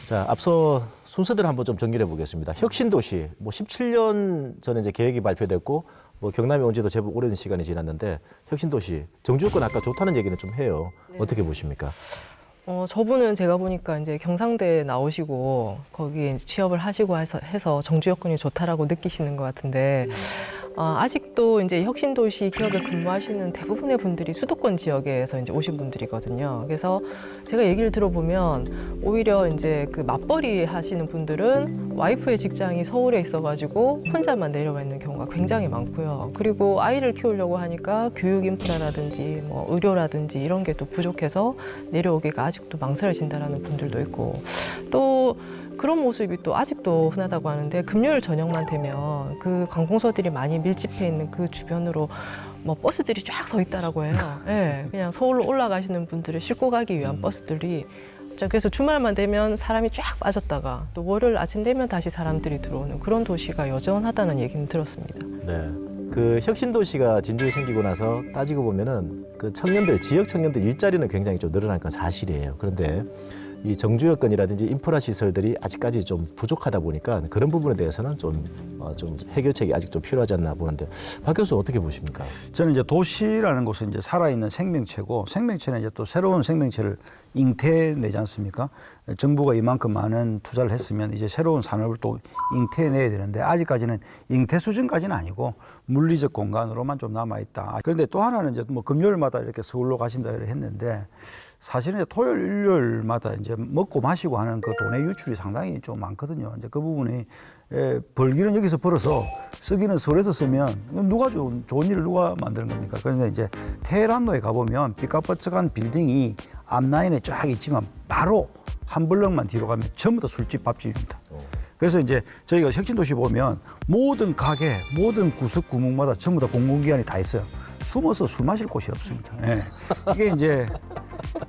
자, 앞서 순서대로 한번 좀 정리해 보겠습니다. 혁신도시, 뭐 17년 전에 이제 계획이 발표됐고, 뭐 경남에 온 지도 제법 오랜 시간이 지났는데, 혁신도시, 정주 여건 아까 좋다는 얘기는 좀 해요. 네. 어떻게 보십니까? 저분은 제가 보니까 이제 경상대 나오시고 거기에 이제 취업을 하시고 해서 정주 여건이 좋다라고 느끼시는 것 같은데 아직도 이제 혁신도시 기업에 근무하시는 대부분의 분들이 수도권 지역에서 이제 오신 분들이거든요. 그래서 제가 얘기를 들어보면 오히려 이제 그 맞벌이 하시는 분들은 와이프의 직장이 서울에 있어가지고 혼자만 내려와 있는 경우가 굉장히 많고요. 그리고 아이를 키우려고 하니까 교육 인프라라든지 뭐 의료라든지 이런 게 또 부족해서 내려오기가 아직도 망설여진다라는 분들도 있고 또 그런 모습이 또 아직도 흔하다고 하는데 금요일 저녁만 되면 그 관공서들이 많이 밀집해 있는 그 주변으로 뭐 버스들이 쫙 서 있다라고 해요. 예, 그냥 서울로 올라가시는 분들을 싣고 가기 위한 버스들이 그래서 주말만 되면 사람이 쫙 빠졌다가 또 월요일 아침 되면 다시 사람들이 들어오는 그런 도시가 여전하다는 얘기는 들었습니다. 네. 그 혁신도시가 진주에 생기고 나서 따지고 보면은 그 청년들, 지역 청년들 일자리는 굉장히 좀 늘어난 건 사실이에요. 그런데 이 정주 여건이라든지 인프라 시설들이 아직까지 좀 부족하다 보니까 그런 부분에 대해서는 좀 해결책이 아직 좀 필요하지 않나 보는데 박 교수 어떻게 보십니까? 저는 이제 도시라는 곳은 이제 살아있는 생명체고 생명체는 이제 또 새로운 생명체를 잉태내지 않습니까? 정부가 이만큼 많은 투자를 했으면 이제 새로운 산업을 또 잉태내야 되는데 아직까지는 잉태 수준까지는 아니고 물리적 공간으로만 좀 남아있다. 그런데 또 하나는 이제 뭐 금요일마다 이렇게 서울로 가신다 했는데 사실은 이제 토요일, 일요일마다 이제 먹고 마시고 하는 그 돈의 유출이 상당히 좀 많거든요. 이제 그 부분이 벌기는 여기서 벌어서 쓰기는 서울에서 쓰면 누가 좋은 일을 누가 만드는 겁니까? 그런데 이제 테헤란로에 가보면 삐까뻔쩍한 빌딩이 앞라인에 쫙 있지만 바로 한 블럭만 뒤로 가면 전부 다 술집, 밥집입니다. 그래서 이제 저희가 혁신도시 보면 모든 가게, 모든 구석 구멍마다 전부 다 공공기관이 다 있어요. 숨어서 술 마실 곳이 없습니다. 예.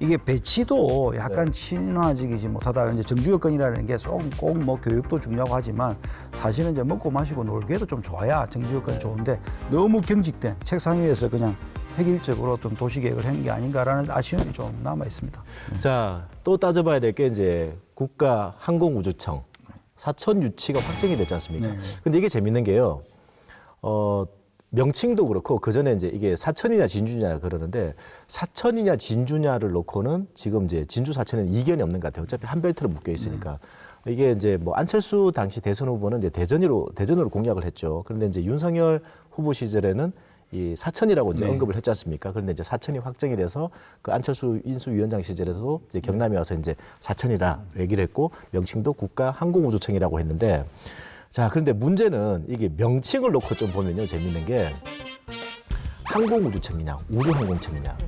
이게 배치도 약간 친화적이지 못하다. 이제 정주 여건이라는 게 꼭 뭐 교육도 중요하고 하지만 사실은 이제 먹고 마시고 놀기에도 좀 좋아야 정주 여건이 좋은데 너무 경직된 책상 위에서 그냥 획일적으로 좀 도시 계획을 한 게 아닌가라는 아쉬움이 좀 남아 있습니다. 자, 또 따져봐야 될 게 이제 국가항공우주청 사천 유치가 확정이 됐지 않습니까? 네. 근데 이게 재밌는 게요. 명칭도 그렇고 그 전에 이제 이게 사천이냐 진주냐 그러는데 사천이냐 진주냐를 놓고는 지금 이제 진주 사천에는 이견이 없는 것 같아요. 어차피 한 벨트로 묶여 있으니까. 이게 이제 뭐 안철수 당시 대선 후보는 이제 대전으로 공약을 했죠. 그런데 이제 윤석열 후보 시절에는 이 사천이라고 이제 언급을 했지 않습니까? 그런데 이제 사천이 확정이 돼서 그 안철수 인수위원장 시절에도 이제 경남에 와서 이제 사천이라 얘기를 했고 명칭도 국가항공우주청이라고 했는데 자, 그런데 문제는 이게 명칭을 놓고 좀 보면요. 재밌는 게 항공우주청이냐, 우주항공청이냐.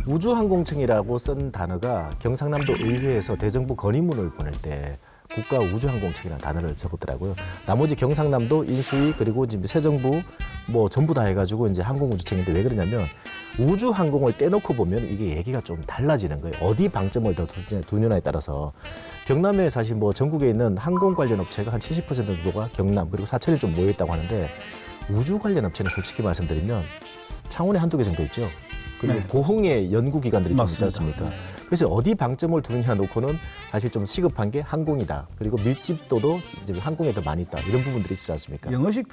우주항공청이라고 쓴 단어가 경상남도 의회에서 대정부 건의문을 보낼 때 국가우주항공청이라는 단어를 적었더라고요. 나머지 경상남도 인수위 그리고 지금 새 정부 뭐 전부 다 해가지고 이제 항공우주청인데 왜 그러냐면 우주항공을 떼놓고 보면 이게 얘기가 좀 달라지는 거예요. 어디 방점을 더 두느냐에 따라서 경남에 사실 뭐 전국에 있는 항공 관련 업체가 한 70% 정도가 경남 그리고 사천에 좀 모여 있다고 하는데 우주 관련 업체는 솔직히 말씀드리면 창원에 한두 개 정도 있죠. 그리고 네. 고흥의 연구기관들이 좀 있지 않습니까? 네. 그래서 어디 방점을 두느냐 놓고는 사실 좀 시급한 게 항공이다. 그리고 밀집도도 이제 항공에 더 많이 있다. 이런 부분들이 있지 않습니까? 영어식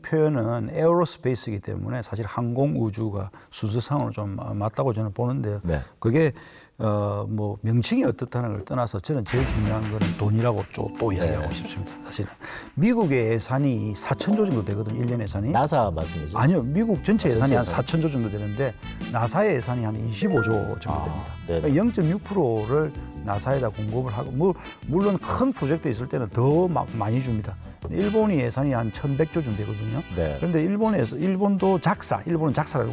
표현은 에어로스페이스이기 때문에 사실 항공 우주가 순서상으로 좀 맞다고 저는 보는데요. 네. 그게 뭐 명칭이 어떻다는 걸 떠나서 저는 제일 중요한 건 돈이라고 또 이야기하고 싶습니다. 사실은 미국의 예산이 4천조 정도 되거든요. 1년 예산이. 나사 말씀이죠? 아니요. 미국 전체 예산이 한 예산. 4천조 정도 되는데 나사의 예산이 한 25조 정도 됩니다. 네네. 그러니까 0.6%를 나사에다 공급을 하고 물론 큰 프로젝트 있을 때는 더 많이 줍니다. 일본이 예산이 한 1,100조 정도 되거든요. 네. 그런데 일본도 일본은 작사라고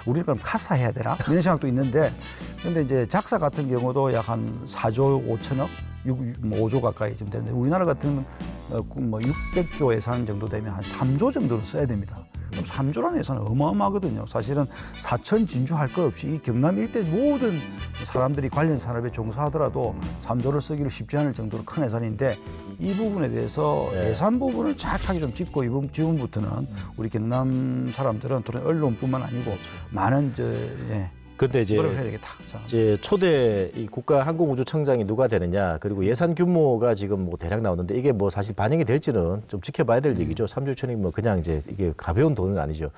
우리가 그럼 카사 해야 되나 이런 생각도 있는데 그런데 이제 작사 같은 경우도 약 한 4조 5천억 5조 가까이 좀 되는데 우리나라 같은 뭐 600조 예산 정도 되면 한 3조 정도는 써야 됩니다. 그럼 3조라는 예산은 어마어마하거든요. 사실은 사천 진주 할 것 없이 이 경남 일대 모든 사람들이 관련 산업에 종사하더라도 3조를 쓰기를 쉽지 않을 정도로 큰 예산인데 이 부분에 대해서 예산 부분을 정확하게 좀 짚고 이번 지금부터는 우리 경남 사람들은 언론뿐만 아니고 많은 근데 이제 노력을 해야 되겠다. 이제 초대 이 국가항공우주청장이 누가 되느냐, 그리고 예산 규모가 지금 뭐 대략 나오는데 이게 뭐 사실 반영이 될지는 좀 지켜봐야 될 얘기죠. 3조 1천이 뭐 그냥 이제 이게 가벼운 돈은 아니죠.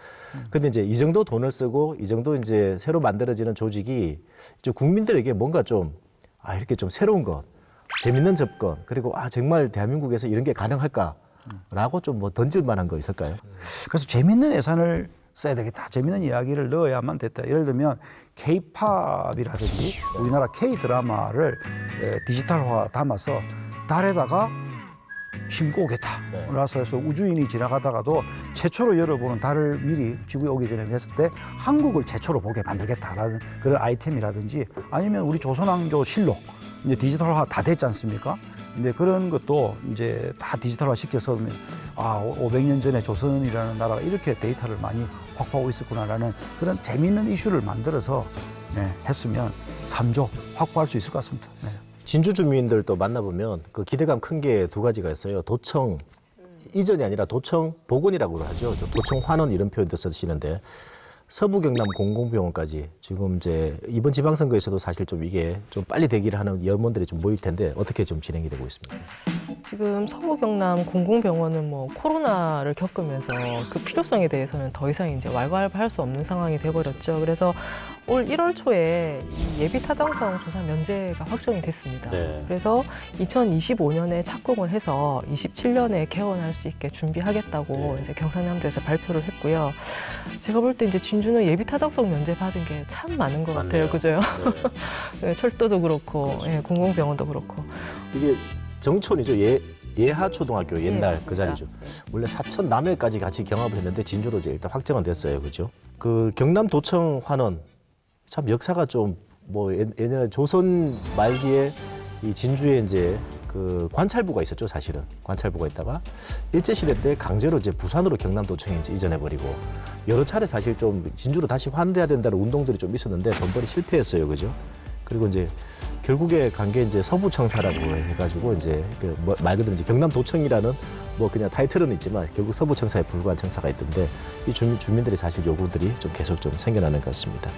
근데 이제 이 정도 돈을 쓰고 이 정도 이제 새로 만들어지는 조직이 이제 국민들에게 뭔가 좀 이렇게 좀 새로운 것, 재밌는 접근, 그리고 정말 대한민국에서 이런 게 가능할까라고 좀 뭐 던질 만한 거 있을까요? 그래서 재밌는 예산을 써야 되겠다. 재밌는 이야기를 넣어야만 됐다. 예를 들면 K-팝이라든지 우리나라 K-드라마를 디지털화 담아서 달에다가 심고 오겠다. 그래서 우주인이 지나가다가도 최초로 열어보는 달을 미리 지구에 오기 전에 했을 때 한국을 최초로 보게 만들겠다라는 그런 아이템이라든지 아니면 우리 조선왕조 실록 이제 디지털화 다 됐지 않습니까? 근데 그런 것도 이제 다 디지털화 시켜서 500년 전에 조선이라는 나라가 이렇게 데이터를 많이 확보하고 있었구나라는 그런 재미있는 이슈를 만들어서 했으면 3조 확보할 수 있을 것 같습니다. 진주 주민들도 만나보면 그 기대감 큰 게 두 가지가 있어요. 도청 이전이 아니라 도청 복원이라고 하죠. 도청 환원 이런 표현도 쓰시는데 서부 경남 공공병원까지 지금 이제 이번 지방선거에서도 사실 좀 이게 좀 빨리 되기를 하는 여론들이 좀 모일 텐데 어떻게 좀 진행이 되고 있습니까? 지금 서부 경남 공공병원은 뭐 코로나를 겪으면서 그 필요성에 대해서는 더 이상 이제 왈가왈부할 수 없는 상황이 돼버렸죠. 그래서 올 1월 초에 이 예비 타당성 조사 면제가 확정이 됐습니다. 그래서 2025년에 착공을 해서 27년에 개원할 수 있게 준비하겠다고 이제 경상남도에서 발표를 했고요. 제가 볼 때 이제 진주는 예비 타당성 면제 받은 게 참 많은 것 같아요, 그죠? 철도도 그렇고, 공공병원도 그렇고. 이게 정촌이죠. 예하초등학교 옛날 그 자리죠. 원래 사천 남해까지 같이 경합을 했는데 진주로 이제 일단 확정은 됐어요, 그죠? 그 경남 도청 환원 참 역사가 좀 뭐 옛날에 조선 말기에 이 진주에 이제 그 관찰부가 있었죠, 사실은. 관찰부가 있다가 일제시대 때 강제로 이제 부산으로 경남도청에 이제 이전해버리고 여러 차례 사실 좀 진주로 다시 환원해야 된다는 운동들이 좀 있었는데 번번이 실패했어요, 그죠? 그리고 이제 결국에 간 게 이제 서부청사라고 해가지고 이제 그 말 그대로 이제 경남도청이라는 뭐 그냥 타이틀은 있지만 결국 서부청사에 불과한 청사가 있던데 이 주민들이 사실 요구들이 좀 계속 좀 생겨나는 것 같습니다.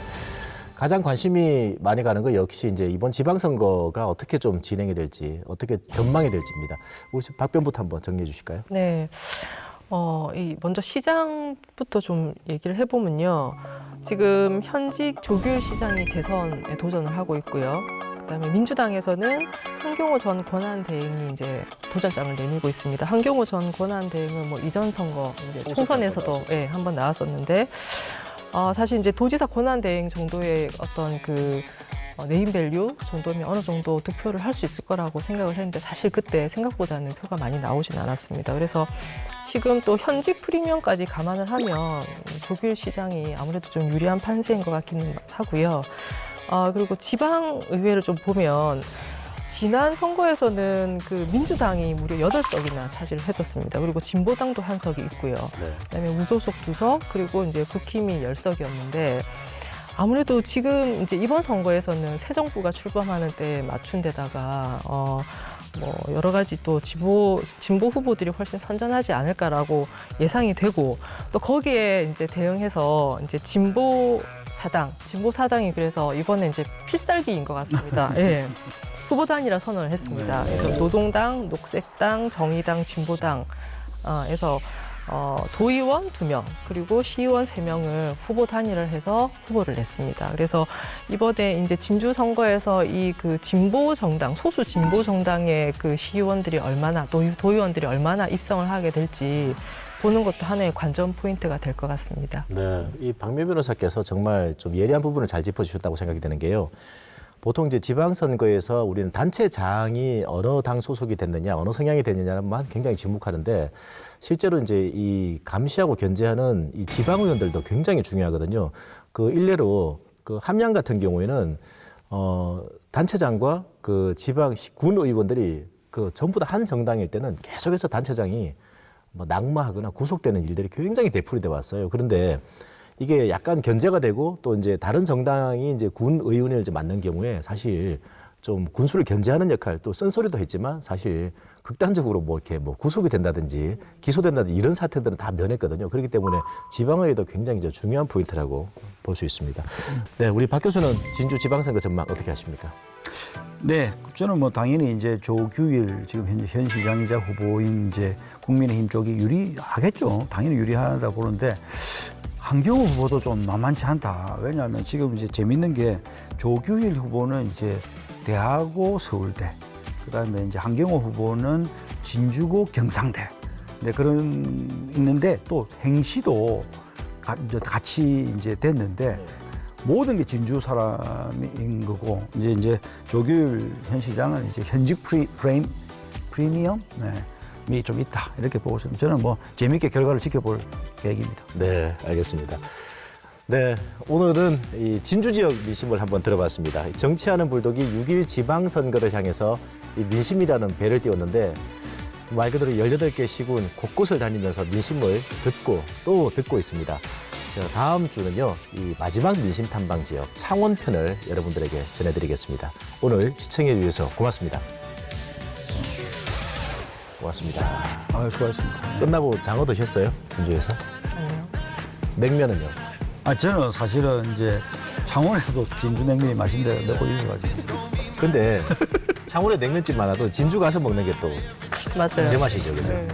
가장 관심이 많이 가는 거 역시 이제 이번 지방선거가 어떻게 좀 진행이 될지, 어떻게 전망이 될지입니다. 혹시 박변부터 한번 정리해 주실까요? 네. 먼저 시장부터 좀 얘기를 해보면요. 지금 현직 조규일 시장이 재선에 도전을 하고 있고요. 그다음에 민주당에서는 한경호 전 권한대행이 이제 도전장을 내밀고 있습니다. 한경호 전 권한대행은 뭐 이전 선거 이제 총선에서도 한번 나왔었는데 사실 이제 도지사 권한대행 정도의 어떤 그 네임밸류 정도면 어느 정도 득표를 할 수 있을 거라고 생각을 했는데 사실 그때 생각보다는 표가 많이 나오진 않았습니다. 그래서 지금 또 현직 프리미엄까지 감안을 하면 조규일 시장이 아무래도 좀 유리한 판세인 것 같기는 하고요. 그리고 지방의회를 좀 보면 지난 선거에서는 그 민주당이 무려 8석이나 차지를 했었습니다. 그리고 진보당도 한 석이 있고요. 그다음에 무소속 2석, 그리고 이제 국힘이 10석이었는데 아무래도 지금 이제 이번 선거에서는 새 정부가 출범하는 때에 맞춘 데다가 뭐 여러 가지 또 진보 후보들이 훨씬 선전하지 않을까라고 예상이 되고 또 거기에 이제 대응해서 이제 진보 사당이 그래서 이번에 이제 필살기인 것 같습니다. 후보 단일화 선언을 했습니다. 그래서 노동당, 녹색당, 정의당, 진보당에서 도의원 2명 그리고 시의원 3명을 후보 단일화를 해서 후보를 냈습니다. 그래서 이번에 이제 진주 선거에서 이 그 진보 정당, 소수 진보 정당의 그 시의원들이 얼마나 도의원들이 얼마나 입성을 하게 될지 보는 것도 하나의 관전 포인트가 될 것 같습니다. 네, 이 박미 변호사께서 정말 좀 예리한 부분을 잘 짚어주셨다고 생각이 되는 게요. 보통 이제 지방선거에서 우리는 단체장이 어느 당 소속이 됐느냐, 어느 성향이 됐느냐만 굉장히 주목하는데 실제로 이제 이 감시하고 견제하는 이 지방의원들도 굉장히 중요하거든요. 그 일례로 그 함양 같은 경우에는 단체장과 그 지방 군 의원들이 그 전부 다 한 정당일 때는 계속해서 단체장이 뭐 낙마하거나 구속되는 일들이 굉장히 되풀이돼 왔어요. 그런데 이게 약간 견제가 되고 또 이제 다른 정당이 이제 군 의원을 이제 맡는 경우에 사실 좀 군수를 견제하는 역할, 또 쓴소리도 했지만 사실 극단적으로 뭐 이렇게 뭐 구속이 된다든지 기소된다든지 이런 사태들은 다 면했거든요. 그렇기 때문에 지방의회도 굉장히 이제 중요한 포인트라고 볼 수 있습니다. 네, 우리 박 교수는 진주 지방선거 전망 어떻게 하십니까? 네, 저는 뭐 당연히 이제 조규일 지금 현재 현 시장이자 후보인 이제 국민의힘 쪽이 유리하겠죠. 당연히 유리하다고 보는데 한경호 후보도 좀 만만치 않다. 왜냐하면 지금 이제 재밌는 게 조규일 후보는 이제 대하고 서울대, 그다음에 이제 한경호 후보는 진주고 경상대. 네, 그런 있는데 또 행시도 같이 이제 됐는데 모든 게 진주 사람인 거고 이제 조규일 현 시장은 이제 현직 프리미엄 이 좀 있다 이렇게 보고 있습니다. 저는 뭐 재미있게 결과를 지켜볼 계획입니다. 네, 알겠습니다. 네, 오늘은 이 진주 지역 민심을 한번 들어봤습니다. 정치하는 불독이 6.1 지방선거를 향해서 이 민심이라는 배를 띄웠는데 말 그대로 18개 시군 곳곳을 다니면서 민심을 듣고 또 듣고 있습니다. 자, 다음 주는요, 이 마지막 민심 탐방 지역 창원편을 여러분들에게 전해드리겠습니다. 오늘 시청해 주셔서 고맙습니다. 고맙습니다. 수고하셨습니다. 끝나고 장어 드셨어요? 진주에서? 아니요. 냉면은요? 저는 사실은 이제 창원에서도 진주 냉면이 맛있는데 몇 번 있어가지고. 근데 창원에 냉면집 많아도 진주 가서 먹는 게 또 맞아요. 제맛이죠, 그죠? 네.